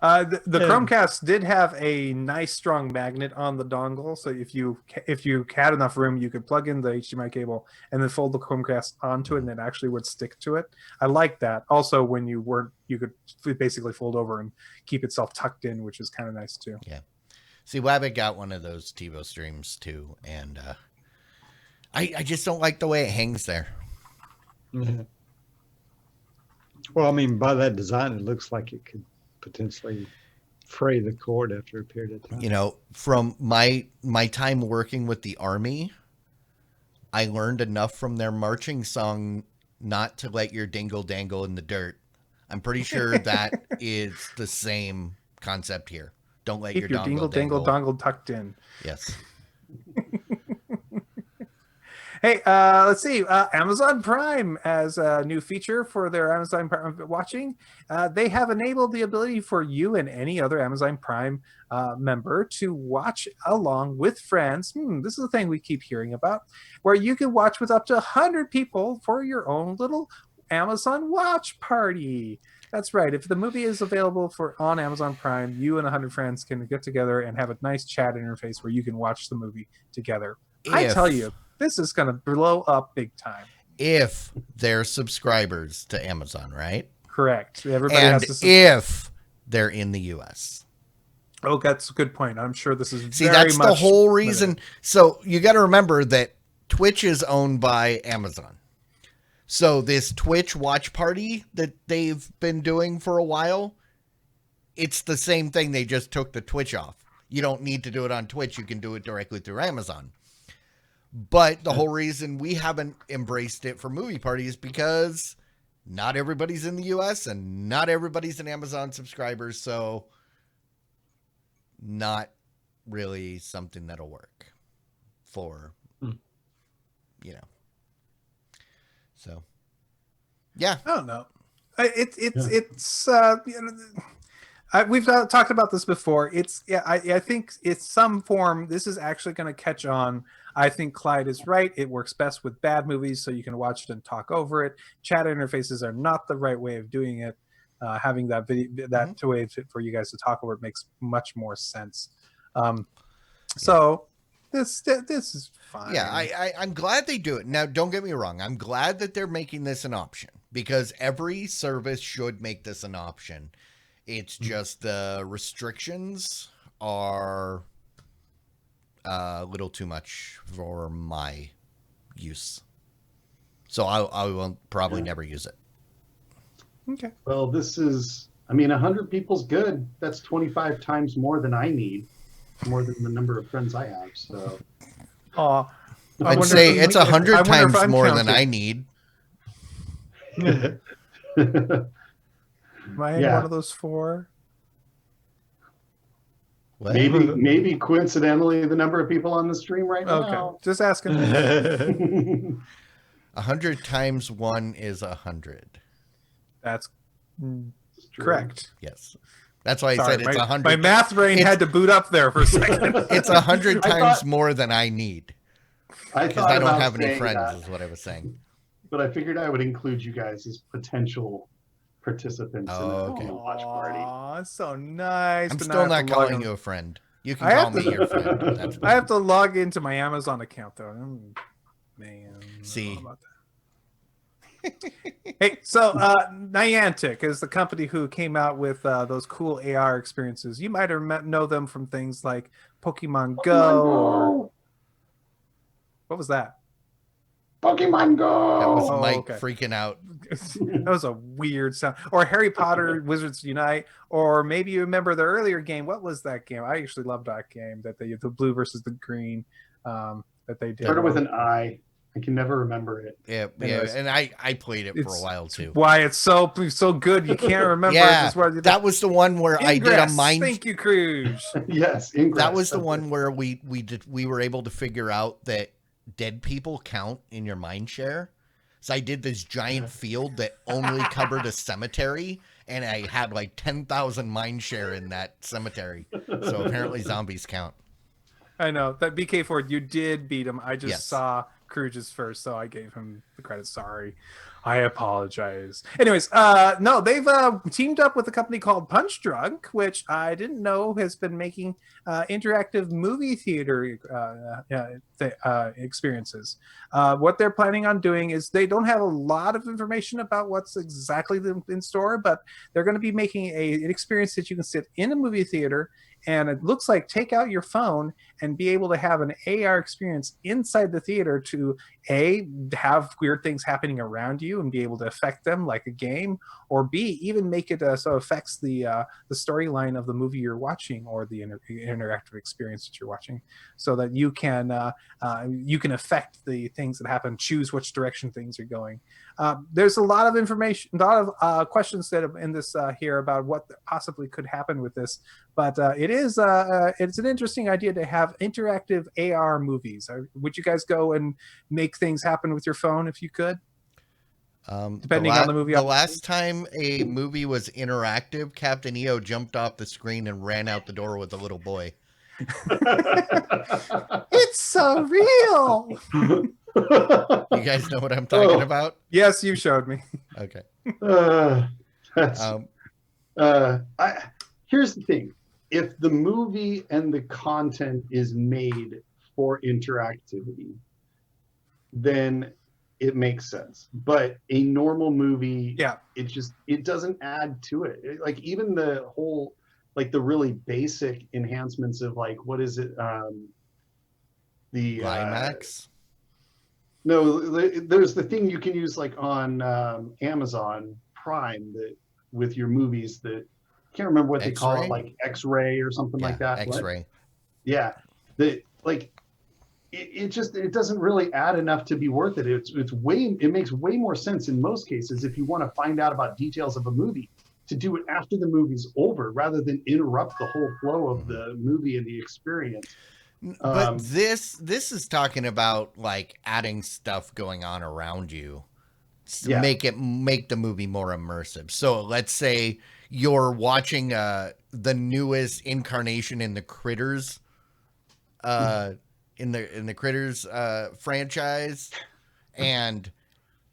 Speaker 2: The Chromecast did have a nice strong magnet on the dongle, so if you had enough room, you could plug in the HDMI cable and then fold the Chromecast onto it, and it actually would stick to it. I like that. Also, when you could basically fold over and keep itself tucked in, which is kind of nice too.
Speaker 1: Yeah. See, Wabbit got one of those TiVo streams too, and I just don't like the way it hangs there.
Speaker 3: Yeah. Well, I mean, by that design, it looks like it could potentially fray the cord after a period of time.
Speaker 1: You know, from my time working with the Army, I learned enough from their marching song not to let your dingle dangle in the dirt. I'm pretty sure that is the same concept here. Don't let
Speaker 2: Keep your dingle dangle dongle tucked in.
Speaker 1: Yes.
Speaker 2: Hey, let's see. Amazon Prime, as a new feature for their Amazon Prime watching, they have enabled the ability for you and any other Amazon Prime member to watch along with friends. This is the thing we keep hearing about, where you can watch with up to 100 people for your own little Amazon watch party. That's right. If the movie is available on Amazon Prime, you and 100 friends can get together and have a nice chat interface where you can watch the movie together. I tell you, this is going to blow up big time.
Speaker 1: If they're subscribers to Amazon, right?
Speaker 2: Correct. Everybody
Speaker 1: and
Speaker 2: has to
Speaker 1: if they're in the U.S.
Speaker 2: Oh, that's a good point. I'm sure this is
Speaker 1: that's the whole reason. Limited. So you got to remember that Twitch is owned by Amazon. So this Twitch watch party that they've been doing for a while, it's the same thing. They just took the Twitch off. You don't need to do it on Twitch. You can do it directly through Amazon. But the whole reason we haven't embraced it for movie parties is because not everybody's in the U.S. and not everybody's an Amazon subscriber. So not really something that'll work for, So, yeah.
Speaker 2: I don't know. We've talked about this before. I think it's some form. This is actually going to catch on. I think Clyde is right. It works best with bad movies, so you can watch it and talk over it. Chat interfaces are not the right way of doing it. Having that video, way for you guys to talk over it makes much more sense. So this is fine.
Speaker 1: Yeah, I'm glad they do it. Now, don't get me wrong. I'm glad that they're making this an option because every service should make this an option. It's just the restrictions are a little too much for my use. So I will probably never use it.
Speaker 2: Okay.
Speaker 4: Well, this is, 100 people's good. That's 25 times more than I need, more than the number of friends I have. So,
Speaker 1: I'd say it's 100 times more than I need.
Speaker 2: Am I one of those 4?
Speaker 1: What?
Speaker 4: Maybe coincidentally the number of people on the stream right now.
Speaker 2: Okay, just asking.
Speaker 1: 100 times 1 is 100.
Speaker 2: That's correct.
Speaker 1: Yes. That's why I said it's 100.
Speaker 2: My math brain had to boot up there for a second.
Speaker 1: It's 100 times more than I need. Because I don't have any friends, is what I was saying.
Speaker 4: But I figured I would include you guys as potential participants in a watch party.
Speaker 2: Oh, so nice.
Speaker 1: I'm still not calling you a friend. You can call me your friend. That's
Speaker 2: I have to log into my Amazon account though. Man,
Speaker 1: see.
Speaker 2: Hey, so Niantic is the company who came out with those cool AR experiences. You might know them from things like Pokemon Go. What was that?
Speaker 4: Pokemon Go.
Speaker 1: That was Mike freaking out.
Speaker 2: That was a weird sound. Or Harry Potter Wizards Unite. Or maybe you remember the earlier game. What was that game? I actually loved that game. That the blue versus the green that they did.
Speaker 4: Started with an I. I can never remember it.
Speaker 1: Yeah, and I played it for a while too.
Speaker 2: Why it's so good you can't remember.
Speaker 1: That was the one where
Speaker 2: Ingress.
Speaker 1: I did a mind.
Speaker 2: Thank you, Cruz.
Speaker 4: Yes, Ingress.
Speaker 1: That was the one where we were able to figure out that dead people count in your mind share. So I did this giant field that only covered a cemetery, and I had like 10,000 mind share in that cemetery. So apparently zombies count.
Speaker 2: I know that BK Ford, you did beat him. I just saw Cruz's first, so I gave him the credit. Sorry, I apologize. Anyways, no, they've teamed up with a company called Punch Drunk, which I didn't know has been making interactive movie theater experiences. What they're planning on doing is they don't have a lot of information about what's exactly in store, but they're going to be making an experience that you can sit in a movie theater. And it looks like take out your phone and be able to have an AR experience inside the theater to have weird things happening around you you and be able to affect them like a game, or B, even make it so it affects the storyline of the movie you're watching or the interactive experience that you're watching, so that you can affect the things that happen, choose which direction things are going. There's a lot of information, a lot of questions that are in this here about what possibly could happen with this, but it's an interesting idea to have interactive AR movies. Would you guys go and make things happen with your phone if you could? Depending on the movie.
Speaker 1: The last time a movie was interactive, Captain EO jumped off the screen and ran out the door with a little boy.
Speaker 2: It's so real.
Speaker 1: You guys know what I'm talking about?
Speaker 2: Yes, you showed me.
Speaker 1: Okay.
Speaker 4: Here's the thing. If the movie and the content is made for interactivity, then it makes sense. But a normal movie, it doesn't add to it. Like even the whole, like the really basic enhancements of like, what is it? The
Speaker 1: IMAX?
Speaker 4: No, there's the thing you can use like on Amazon Prime that with your movies that I can't remember what they call it, like X-ray or something like that.
Speaker 1: X-ray.
Speaker 4: What? Yeah, like it doesn't really add enough to be worth it. It makes way more sense in most cases if you want to find out about details of a movie to do it after the movie's over rather than interrupt the whole flow of the movie and the experience.
Speaker 1: But this is talking about like adding stuff going on around you to make the movie more immersive. So let's say you're watching the newest incarnation in the Critters in the Critters franchise, and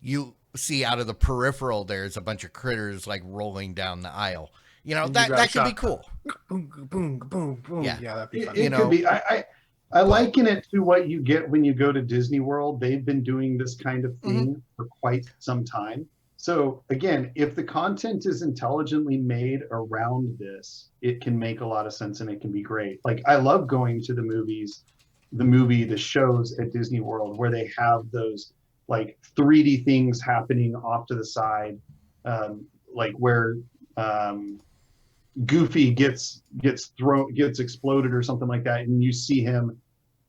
Speaker 1: you see out of the peripheral there's a bunch of critters like rolling down the aisle. You know, that could be cool.
Speaker 2: Boom, boom, boom, boom. Yeah, that'd be fun.
Speaker 4: It could be. I liken it to what you get when you go to Disney World. They've been doing this kind of thing for quite some time. So again, if the content is intelligently made around this, it can make a lot of sense and it can be great. Like I love going to the shows at Disney World where they have those like 3D things happening off to the side, like where Goofy gets exploded or something like that, and you see him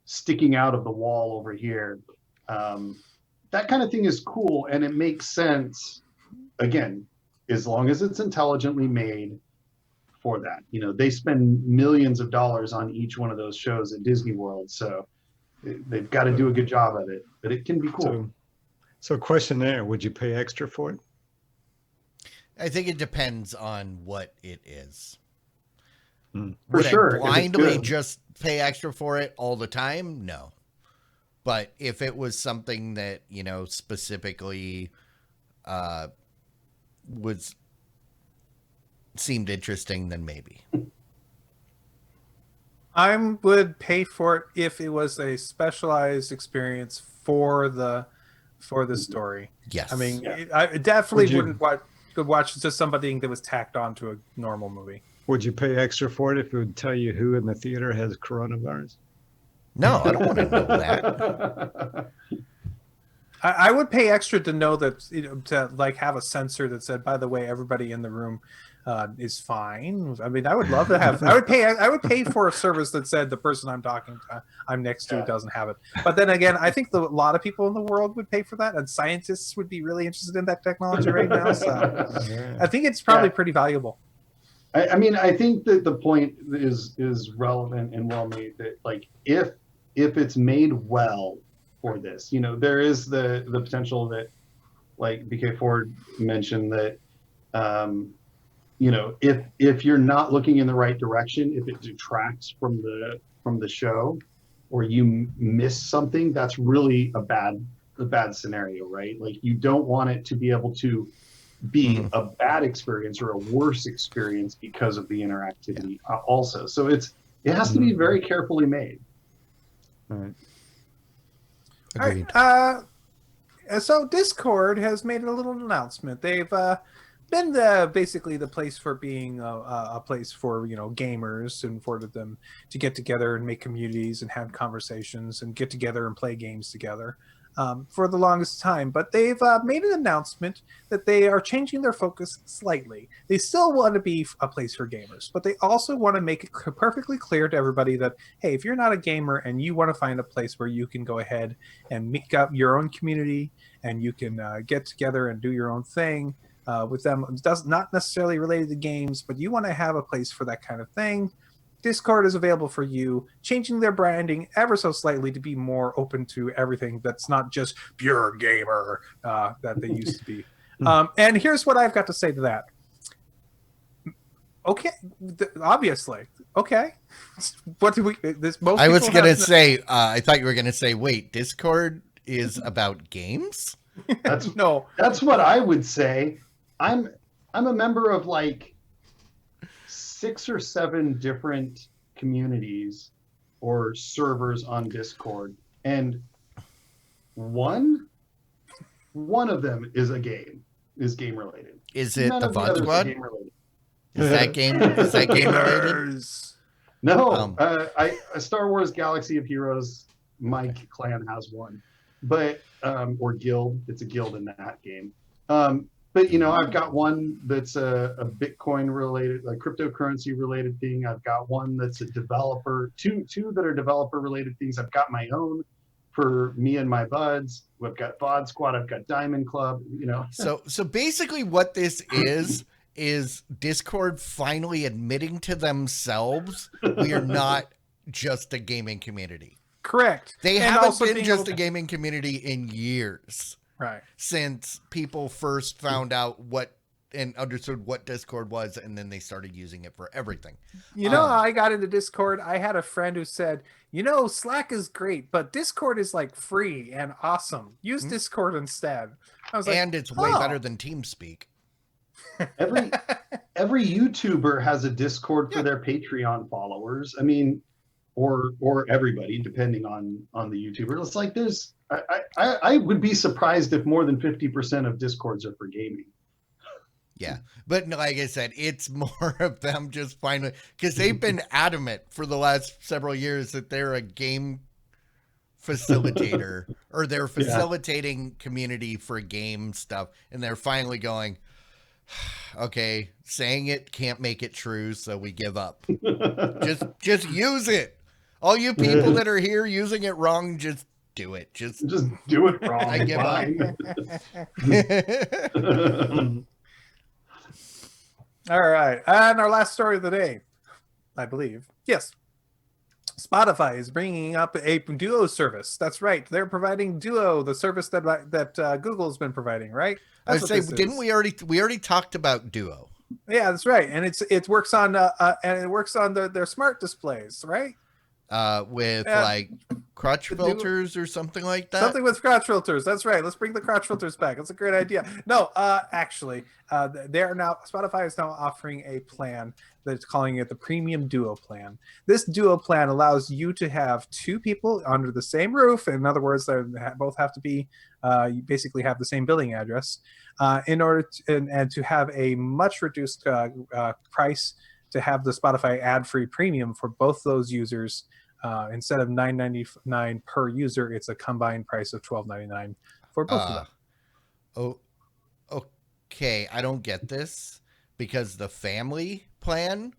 Speaker 4: sticking out of the wall over here. That kind of thing is cool, and it makes sense. Again, as long as it's intelligently made for that. You know, they spend millions of dollars on each one of those shows at Disney World, so they've got to do a good job at it. But it can be cool.
Speaker 3: So question there: would you pay extra for it?
Speaker 1: I think it depends on what it is.
Speaker 4: For sure.
Speaker 1: I blindly just pay extra for it all the time? No. But if it was something that, you know, specifically seemed interesting, then maybe.
Speaker 2: I would pay for it if it was a specialized experience for the story.
Speaker 1: Yes.
Speaker 2: I mean, I definitely wouldn't watch just something that was tacked on to a normal movie.
Speaker 3: Would you pay extra for it if it would tell you who in the theater has coronavirus?
Speaker 1: No, I don't want to know that.
Speaker 2: I would pay extra to know that, you know, to like have a sensor that said, by the way, everybody in the room is fine. I mean, I would love to have. I would pay for a service that said the person I'm next to doesn't have it. But then again, I think a lot of people in the world would pay for that, and scientists would be really interested in that technology right now. So I think it's probably pretty valuable.
Speaker 4: I mean, I think that the point is relevant and well made. That like if it's made well for this, you know, there is the potential that, like BK Ford mentioned, that you know, if you're not looking in the right direction, if it detracts from the show, or you miss something, that's really a bad scenario, right? Like you don't want it to be able to be a bad experience or a worse experience because of the interactivity also. So it has to be very carefully made.
Speaker 3: All right.
Speaker 1: Agreed.
Speaker 2: All right. So Discord has made a little announcement. They've been basically the place for being a place for, you know, gamers, and for them to get together and make communities and have conversations and get together and play games together. for the longest time. But they've made an announcement that they are changing their focus slightly. They still want to be a place for gamers, but they also want to make it perfectly clear to everybody that, hey, if you're not a gamer and you want to find a place where you can go ahead and make up your own community and you can get together and do your own thing with them, not necessarily related to games, but you want to have a place for that kind of thing, Discord is available for you, changing their branding ever so slightly to be more open to everything that's not just pure gamer that they used to be. And here's what I've got to say to that. Okay, obviously. Okay. What do we...
Speaker 1: I was going to say, I thought you were going to say, wait, Discord is about games?
Speaker 2: No.
Speaker 4: That's what I would say. I'm a member of like 6 or 7 different communities or servers on Discord, and one of them is game related.
Speaker 1: Is it the VOD Squad? Is that game related?
Speaker 4: No, Star Wars Galaxy of Heroes, my clan has one, but or guild. It's a guild in that game. But I've got one that's a Bitcoin related, a cryptocurrency related thing. I've got one that's a developer, two that are developer related things. I've got my own for me and my buds. We've got VOD Squad. I've got Diamond Club.
Speaker 1: So basically, what this is Discord finally admitting to themselves we are not just a gaming community.
Speaker 2: Correct.
Speaker 1: They haven't been just a gaming community in years.
Speaker 2: Right.
Speaker 1: Since people first found out what and understood what Discord was, and then they started using it for everything.
Speaker 2: I got into Discord. I had a friend who said, Slack is great, but Discord is like free and awesome. Use Discord instead. I was like,
Speaker 1: and it's way better than TeamSpeak.
Speaker 4: Every YouTuber has a Discord for their Patreon followers. I mean, or everybody, depending on the YouTuber. It's like I would be surprised if more than 50% of Discords are for gaming.
Speaker 1: Yeah, but like I said, it's more of them just finally, because they've been adamant for the last several years that they're a game facilitator or they're facilitating community for game stuff, and they're finally going, okay, saying it can't make it true, so we give up. just use it. All you people that are here using it wrong, just do it. Just
Speaker 4: do it wrong.
Speaker 1: I give up.
Speaker 2: All right. And our last story of the day, I believe. Yes. Spotify is bringing up a Duo service. That's right. They're providing Duo, the service that Google's been providing, right?
Speaker 1: I would say, didn't we already talked about Duo?
Speaker 2: Yeah, that's right. And it works on their smart displays, right?
Speaker 1: With like crotch filters or something like that.
Speaker 2: Something with crotch filters. That's right. Let's bring the crotch filters back. That's a great idea. No, actually, Spotify is now offering a plan that's calling it the Premium Duo plan. This Duo plan allows you to have 2 people under the same roof. In other words, they both have to be you basically have the same billing address in order to have a much reduced price to have the Spotify ad-free premium for both those users. Instead of $9.99 per user, it's a combined price of $12.99 for both of them.
Speaker 1: Oh, okay. I don't get this because the family plan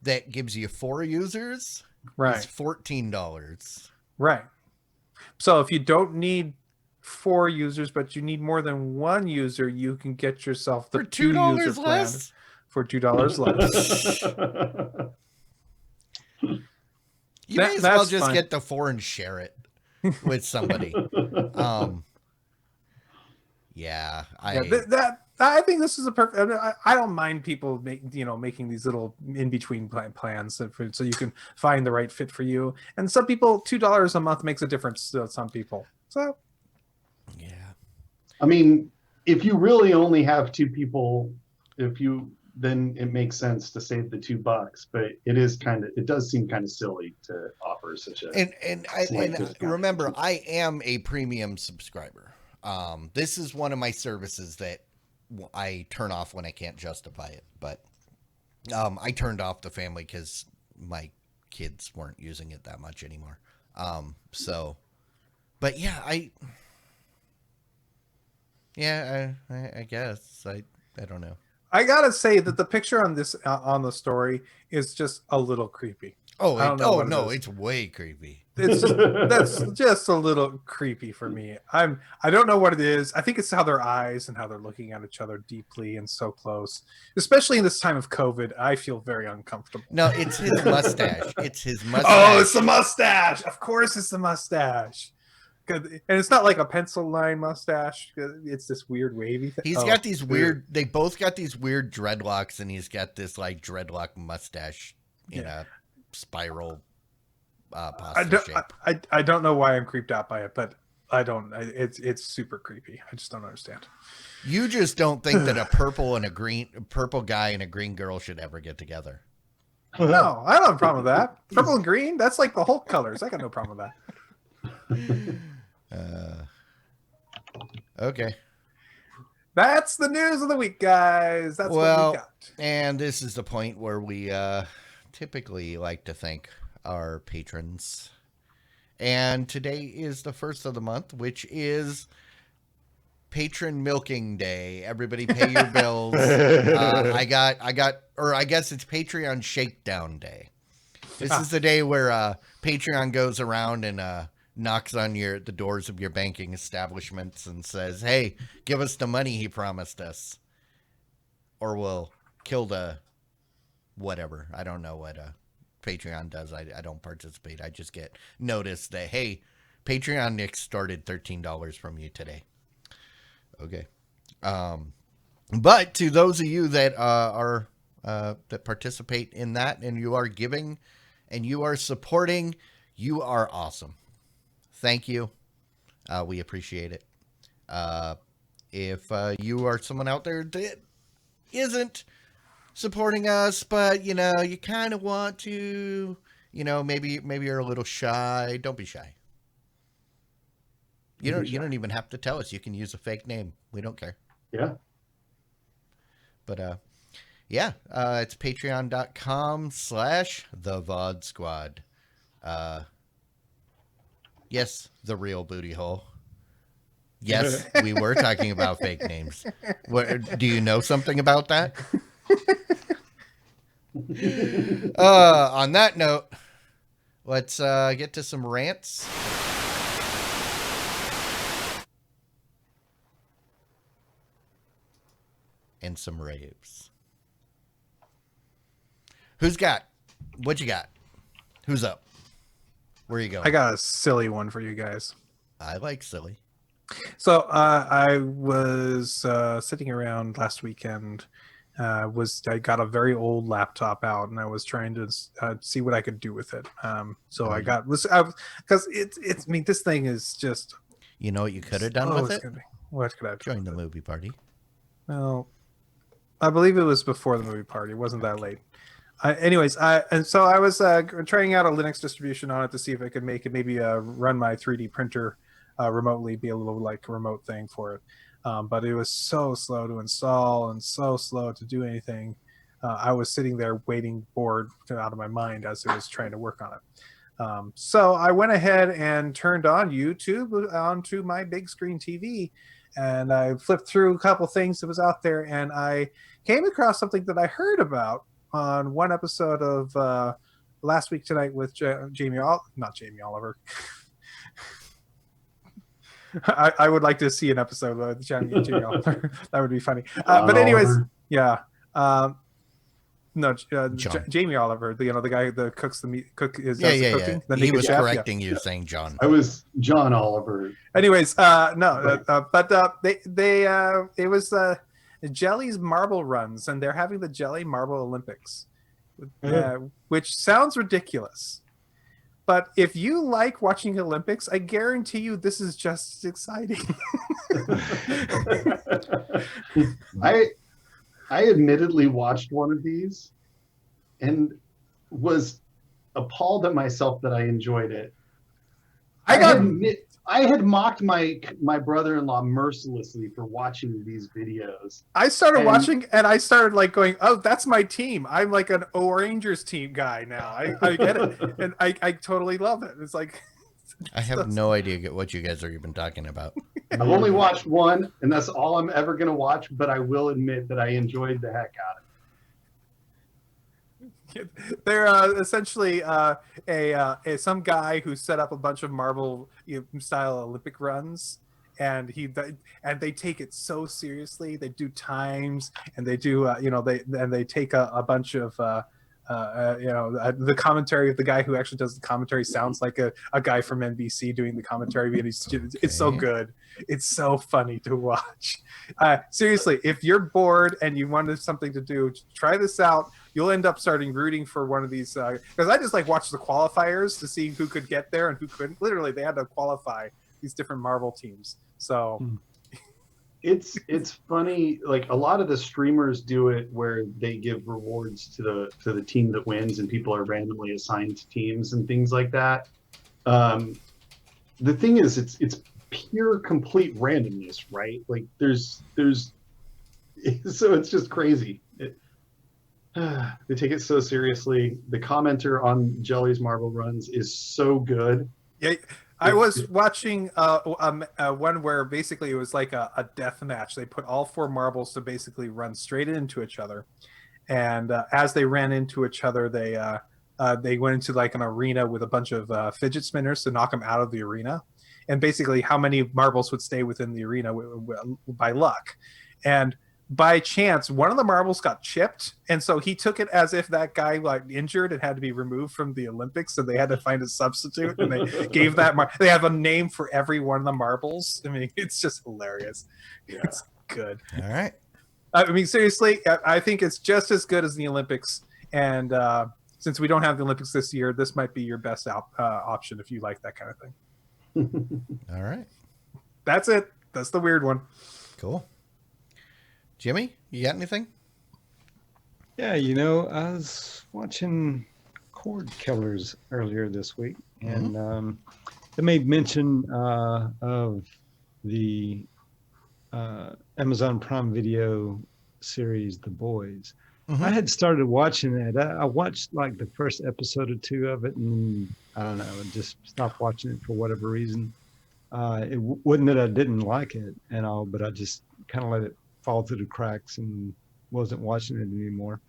Speaker 1: that gives you 4 users is $14.
Speaker 2: Right. So if you don't need 4 users, but you need more than 1 user, you can get yourself the $2 user plan for $2 less.
Speaker 1: You may as well just get the 4 and share it with somebody.
Speaker 2: I think this is a perfect. I don't mind people making these little in between plans so you can find the right fit for you. And some people, $2 a month makes a difference to some people. So,
Speaker 1: yeah.
Speaker 4: I mean, if you really only have 2 people, then it makes sense to save the $2, but it does seem kind of silly to offer such a
Speaker 1: and remember, I am a premium subscriber. This is one of my services that I turn off when I can't justify it, but I turned off the family because my kids weren't using it that much anymore. So But yeah, I guess I don't know.
Speaker 2: I gotta say that the picture on this on the story is just a little creepy.
Speaker 1: Oh,
Speaker 2: I don't know what it
Speaker 1: no,
Speaker 2: is.
Speaker 1: it's way creepy.
Speaker 2: It's just that's just a little creepy for me. I don't know what it is. I think it's how their eyes and how they're looking at each other deeply and so close. Especially in this time of COVID, I feel very uncomfortable.
Speaker 1: No, it's his mustache. It's his mustache.
Speaker 2: Oh, it's the mustache. Of course it's the mustache. And it's not like a pencil line mustache. It's this weird wavy thing.
Speaker 1: He's got these weird. They both got these weird dreadlocks, and he's got this like dreadlock mustache in a spiral pasta shape.
Speaker 2: I don't know why I'm creeped out by it, but I don't. It's super creepy. I just don't understand.
Speaker 1: You just don't think that a purple guy and a green girl should ever get together.
Speaker 2: No, I don't have a problem with that. Purple and green, that's like the Hulk colors. I got no problem with that.
Speaker 1: Okay.
Speaker 2: That's the news of the week, guys. That's what we got.
Speaker 1: And this is the point where we typically like to thank our patrons. And today is the first of the month, which is Patron Milking Day. Everybody pay your bills. I guess it's Patreon Shakedown Day. This is the day where Patreon goes around and knocks on the doors of your banking establishments and says, "Hey, give us the money he promised us, or we'll kill the whatever." I don't know what Patreon does. I don't participate. I just get notice that, hey, Patreon Nick started $13 from you today. Okay. But to those of you that are that participate in that, and you are giving and you are supporting, you are awesome. Thank you. We appreciate it. If you are someone out there that isn't supporting us, but you kind of want to, maybe you're a little shy, don't be shy. You don't even have to tell us. You can use a fake name. We don't care.
Speaker 4: Yeah.
Speaker 1: But it's patreon.com/thevod squad. Yes, the real booty hole. Yes, we were talking about fake names. Do you know something about that? On that note, let's get to some rants. And some raves. What you got? Who's up? Where you going?
Speaker 2: I got a silly one for you guys.
Speaker 1: I like silly.
Speaker 2: So I was sitting around last weekend. I got a very old laptop out, and I was trying to see what I could do with it. I got because it's. I mean, this thing is just.
Speaker 1: You know what you could have done with it?
Speaker 2: What could I have
Speaker 1: joined the movie party?
Speaker 2: Well, I believe it was before the movie party. It wasn't that late. And so I was trying out a Linux distribution on it to see if I could make it maybe run my 3D printer remotely, be a little like remote thing for it. But it was so slow to install and so slow to do anything. I was sitting there waiting, bored out of my mind as I was trying to work on it. So I went ahead and turned on YouTube onto my big screen TV, and I flipped through a couple things that was out there, and I came across something that I heard about on one episode of Last Week Tonight with not Jamie Oliver. I would like to see an episode with Jamie Oliver. That would be funny. But anyways,
Speaker 4: Oliver.
Speaker 2: Yeah. Jamie Oliver, the guy that cooks the meat. Cooking.
Speaker 1: Yeah. He was correcting you, saying John.
Speaker 4: I was John Oliver.
Speaker 2: Anyways,
Speaker 4: Right.
Speaker 2: It was Jelly's Marble Runs, and they're having the Jelly Marble Olympics, which sounds ridiculous. But if you like watching Olympics, I guarantee you this is just as exciting.
Speaker 4: I admittedly watched one of these and was appalled at myself that I enjoyed it. I had mocked my brother-in-law mercilessly for watching these videos.
Speaker 2: I started watching, and I started like going, "Oh, that's my team. I'm like an Rangers team guy now. I get it, and I totally love it. It's like
Speaker 1: I have no idea what you guys are even talking about.
Speaker 4: I've only watched one, and that's all I'm ever going to watch, but I will admit that I enjoyed the heck out of it.
Speaker 2: They're essentially some guy who set up a bunch of Marvel style Olympic runs, and they take it so seriously. They do times, and they do they take a bunch of the commentary of the guy who actually does the commentary sounds like a guy from NBC doing the commentary. And it's so good. It's so funny to watch. Seriously, if you're bored and you wanted something to do, try this out. You'll end up starting rooting for one of these because I just watched the qualifiers to see who could get there and who couldn't. Literally, they had to qualify these different Marvel teams. So
Speaker 4: it's funny. Like a lot of the streamers do it where they give rewards to the team that wins, and people are randomly assigned to teams and things like that. The thing is, it's pure complete randomness, right? Like there's so it's just crazy. They take it so seriously. The commenter on Jelly's Marvel runs is so good.
Speaker 2: Yeah, I was watching one where basically it was like a death match. They put all 4 marbles to basically run straight into each other, and as they ran into each other, they went into like an arena with a bunch of fidget spinners to knock them out of the arena, and basically how many marbles would stay within the arena by luck. And by chance, one of the marbles got chipped, and so he took it as if that guy injured and had to be removed from the Olympics, so they had to find a substitute, and they gave that they have a name for every one of the marbles. I mean, it's just hilarious. Yeah. It's good.
Speaker 1: All right.
Speaker 2: I mean, seriously, I think it's just as good as the Olympics, and since we don't have the Olympics this year, this might be your best option if you like that kind of thing.
Speaker 1: All right.
Speaker 2: That's it. That's the weird one.
Speaker 1: Cool. Jimmy, you got anything?
Speaker 3: Yeah, I was watching Cord Killers earlier this week, and they made mention of the Amazon Prime Video series, The Boys. I had started watching that. I watched like the first episode or 2 of it, and I don't know, just stopped watching it for whatever reason. It wasn't that I didn't like it and all, but I just kind of let it fall through the cracks and wasn't watching it anymore.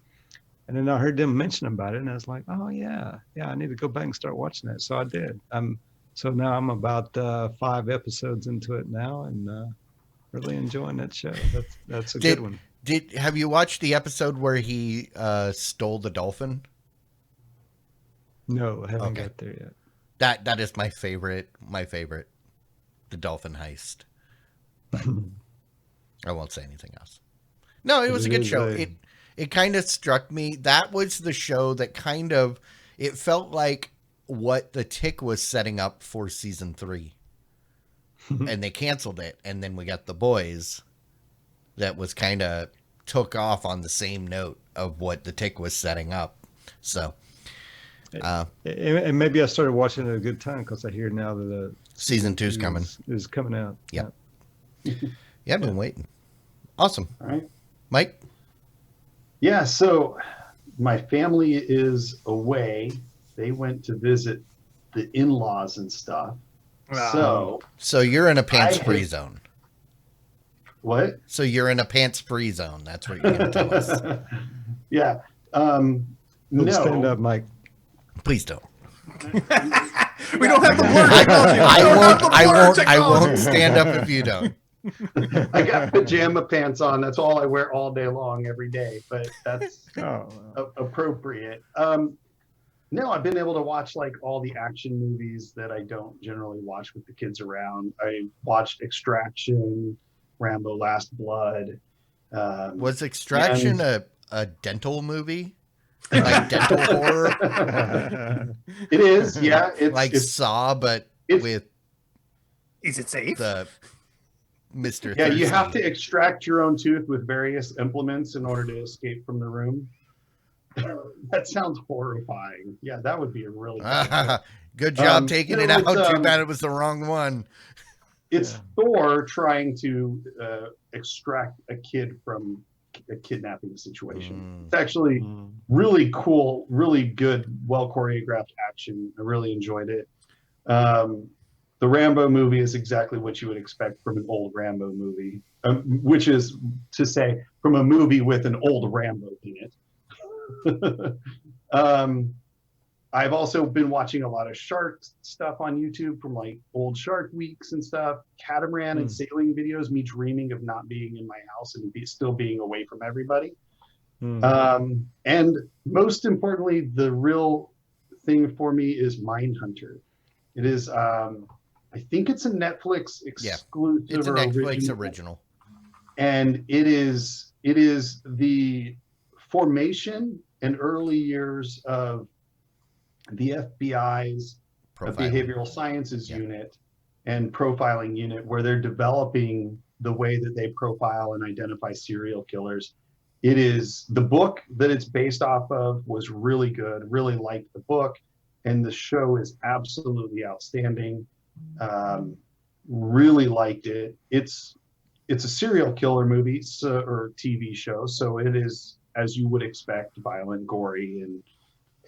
Speaker 3: And then I heard them mention about it, and I was like, oh yeah, I need to go back and start watching that. So I did. So now I'm about 5 episodes into it now, and really enjoying that show. That's a good one.
Speaker 1: Have you watched the episode where he stole the dolphin?
Speaker 3: No, I haven't got there yet.
Speaker 1: That is my favorite. The dolphin heist. But I won't say anything else. No, it was a good show. It kind of struck me. That was the show that it felt like what The Tick was setting up for season 3. And they canceled it. And then we got The Boys that was kind of took off on the same note of what The Tick was setting up. So,
Speaker 3: and maybe I started watching it at a good time because I hear now that
Speaker 1: season 2 is
Speaker 3: coming out.
Speaker 1: Yeah. Yeah, I've been waiting. Awesome.
Speaker 4: All right.
Speaker 1: Mike?
Speaker 4: Yeah, so my family is away. They went to visit the in-laws and stuff.
Speaker 2: Wow.
Speaker 1: So you're in a pants-free zone.
Speaker 4: What?
Speaker 1: So you're in a pants-free zone. That's what you're going to tell us.
Speaker 4: Yeah.
Speaker 3: No. Stand up, Mike.
Speaker 1: Please don't.
Speaker 2: We don't have the blur technology.
Speaker 1: I won't stand up if you don't.
Speaker 4: I got pajama pants on. That's all I wear all day long, every day. But that's appropriate. No, I've been able to watch like all the action movies that I don't generally watch with the kids around. I watched Extraction, Rambo: Last Blood.
Speaker 1: Was Extraction a dental movie? Like dental horror?
Speaker 4: It is, yeah.
Speaker 1: It's Saw, but with...
Speaker 2: Is it safe?
Speaker 1: The Mr.
Speaker 4: Yeah,
Speaker 1: Thirsty.
Speaker 4: you have to extract your own tooth with various implements in order to escape from the room. That sounds horrifying. Yeah, that would be a really
Speaker 1: good job taking it out. Too bad it was the wrong one.
Speaker 4: It's Thor trying to extract a kid from a kidnapping situation. It's actually really cool, really good, well choreographed action. I really enjoyed it. The Rambo movie is exactly what you would expect from an old Rambo movie, which is to say, from a movie with an old Rambo in it. I've also been watching a lot of shark stuff on YouTube from like old Shark Weeks and stuff, catamaran and sailing videos, me dreaming of not being in my house and still being away from everybody. And most importantly, the real thing for me is Mindhunter. It is, I think it's a Netflix exclusive.
Speaker 1: It's a Netflix original.
Speaker 4: And it is the formation and early years of the FBI's behavioral sciences unit and profiling unit, where they're developing the way that they profile and identify serial killers. It is the book that it's based off of was really good. Really liked the book, and the show is absolutely outstanding. Really liked it. It's a serial killer movie or TV show, so it is, as you would expect, violent, gory,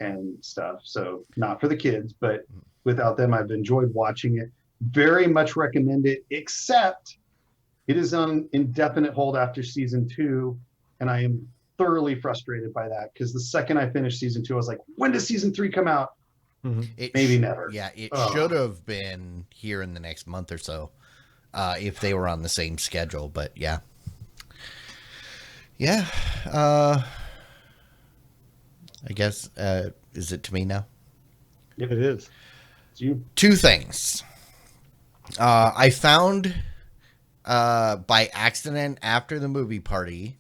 Speaker 4: and stuff. So not for the kids, but without them, I've enjoyed watching it. Very much recommend it, except it is on indefinite hold after season 2, and I am thoroughly frustrated by that, because the second I finished season 2, I was like, when does season 3 come out? Maybe never.
Speaker 1: Yeah, it should have been here in the next month or so, if they were on the same schedule. But yeah. I guess is it to me now?
Speaker 3: Yep, it is.
Speaker 4: It's you.
Speaker 1: 2 things. I found by accident after the movie party,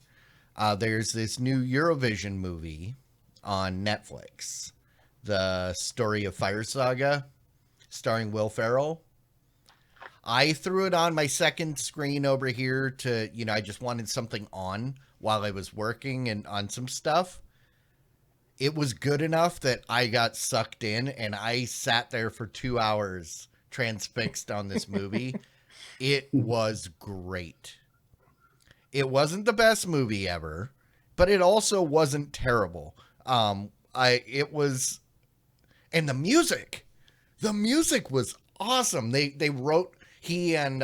Speaker 1: there's this new Eurovision movie on Netflix. The Story of Fire Saga, starring Will Ferrell. I threw it on my second screen over here to, I just wanted something on while I was working and on some stuff. It was good enough that I got sucked in, and I sat there for 2 hours transfixed on this movie. It was great. It wasn't the best movie ever, but it also wasn't terrible. It was, and the music was awesome. They wrote, he and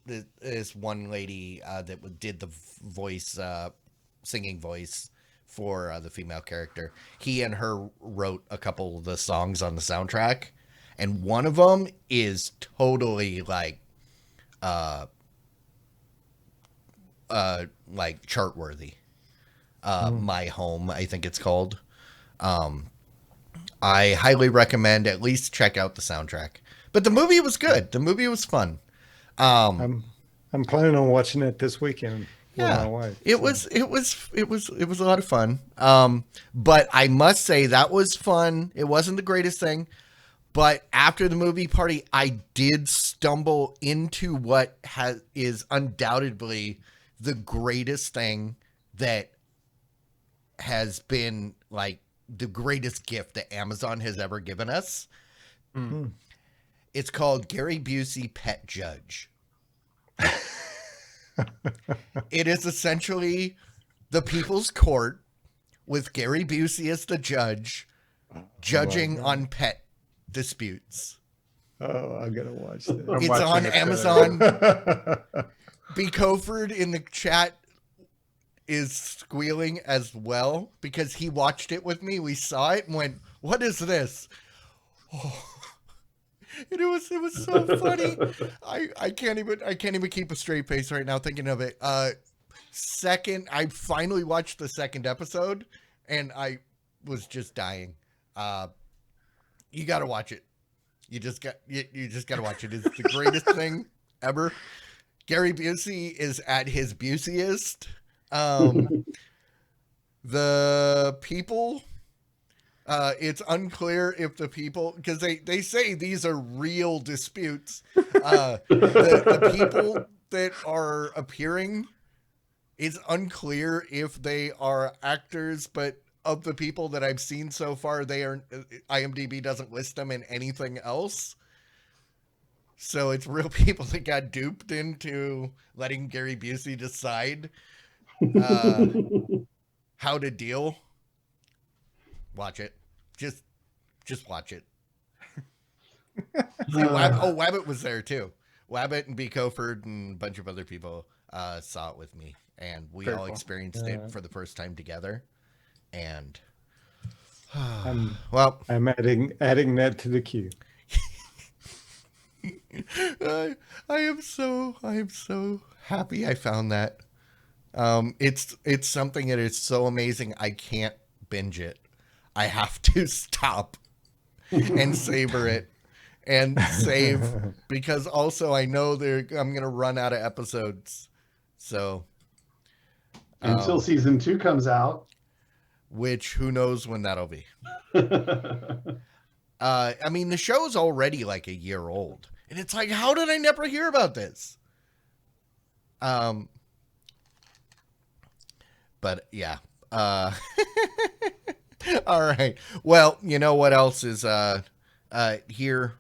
Speaker 1: this one lady that did the voice, singing voice for the female character, he and her wrote a couple of the songs on the soundtrack, and one of them is totally like chart worthy. My Home, I think it's called. I highly recommend at least check out the soundtrack. But the movie was good. The movie was fun.
Speaker 3: I'm planning on watching it this weekend with my wife.
Speaker 1: It was a lot of fun. But I must say that was fun. It wasn't the greatest thing. But after the movie party, I did stumble into what is undoubtedly the greatest thing that has been like the greatest gift that Amazon has ever given us. It's called Gary Busey Pet Judge. It is essentially the People's Court with Gary Busey as the judge, judging on pet disputes.
Speaker 3: Oh, I gotta watch that.
Speaker 1: It's on Amazon. B. Coford in the chat is squealing as well because he watched it with me. We saw it and went, "What is this?" Oh. And it was so funny. I can't even keep a straight face right now thinking of it. I finally watched the second episode and I was just dying. You got to watch it. You just got to watch it. It's the greatest thing ever. Gary Busey is at his Buseyest. The people, it's unclear if the people, because they say these are real disputes. The people that are appearing, it's unclear if they are actors, but of the people that I've seen so far, IMDb doesn't list them in anything else. So it's real people that got duped into letting Gary Busey decide how to deal. Watch it. Just watch it. Wabbit was there too. Wabbit and B. Coford and a bunch of other people saw it with me, and we
Speaker 2: Very
Speaker 1: all
Speaker 2: cool.
Speaker 1: experienced it for the first time together. And
Speaker 3: I'm adding that to the queue.
Speaker 1: I am so happy I found that. It's something that is so amazing. I can't binge it. I have to stop and savor it and save, because also I know I'm gonna run out of episodes. So
Speaker 4: Until season 2 comes out.
Speaker 1: Which, who knows when that'll be. I mean, the show's already like a year old, and it's like, how did I never hear about this? But yeah. All right. Well, you know what else is here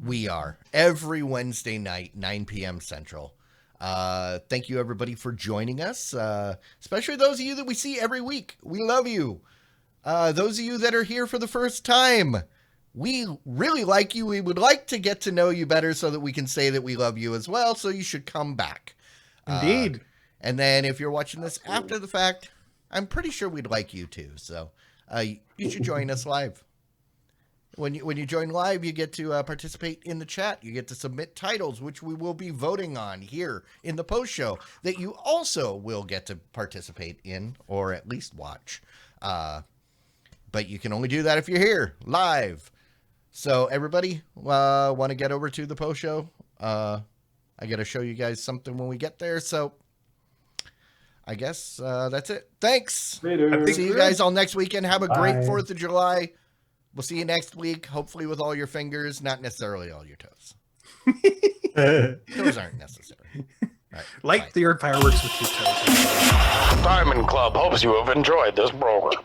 Speaker 1: we are every Wednesday night, 9 p.m. Central. Thank you everybody for joining us, especially those of you that we see every week. We love you. Those of you that are here for the first time, we really like you. We would like to get to know you better so that we can say that we love you as well. So you should come back.
Speaker 2: Indeed.
Speaker 1: And then if you're watching this after the fact, I'm pretty sure we'd like you too. So you should join us live. When you join live, you get to participate in the chat. You get to submit titles, which we will be voting on here in the post show, that you also will get to participate in, or at least watch. But you can only do that if you're here live. So everybody, want to get over to the post show? I got to show you guys something when we get there. So I guess that's it. Thanks.
Speaker 4: Later.
Speaker 1: See you guys all next weekend. Have a great
Speaker 4: Bye.
Speaker 1: 4th of July. We'll see you next week, hopefully with all your fingers, not necessarily all your toes. Those aren't necessary. All right,
Speaker 2: Light
Speaker 1: bye.
Speaker 2: your fireworks with your toes.
Speaker 5: Diamond Club hopes you have enjoyed this program.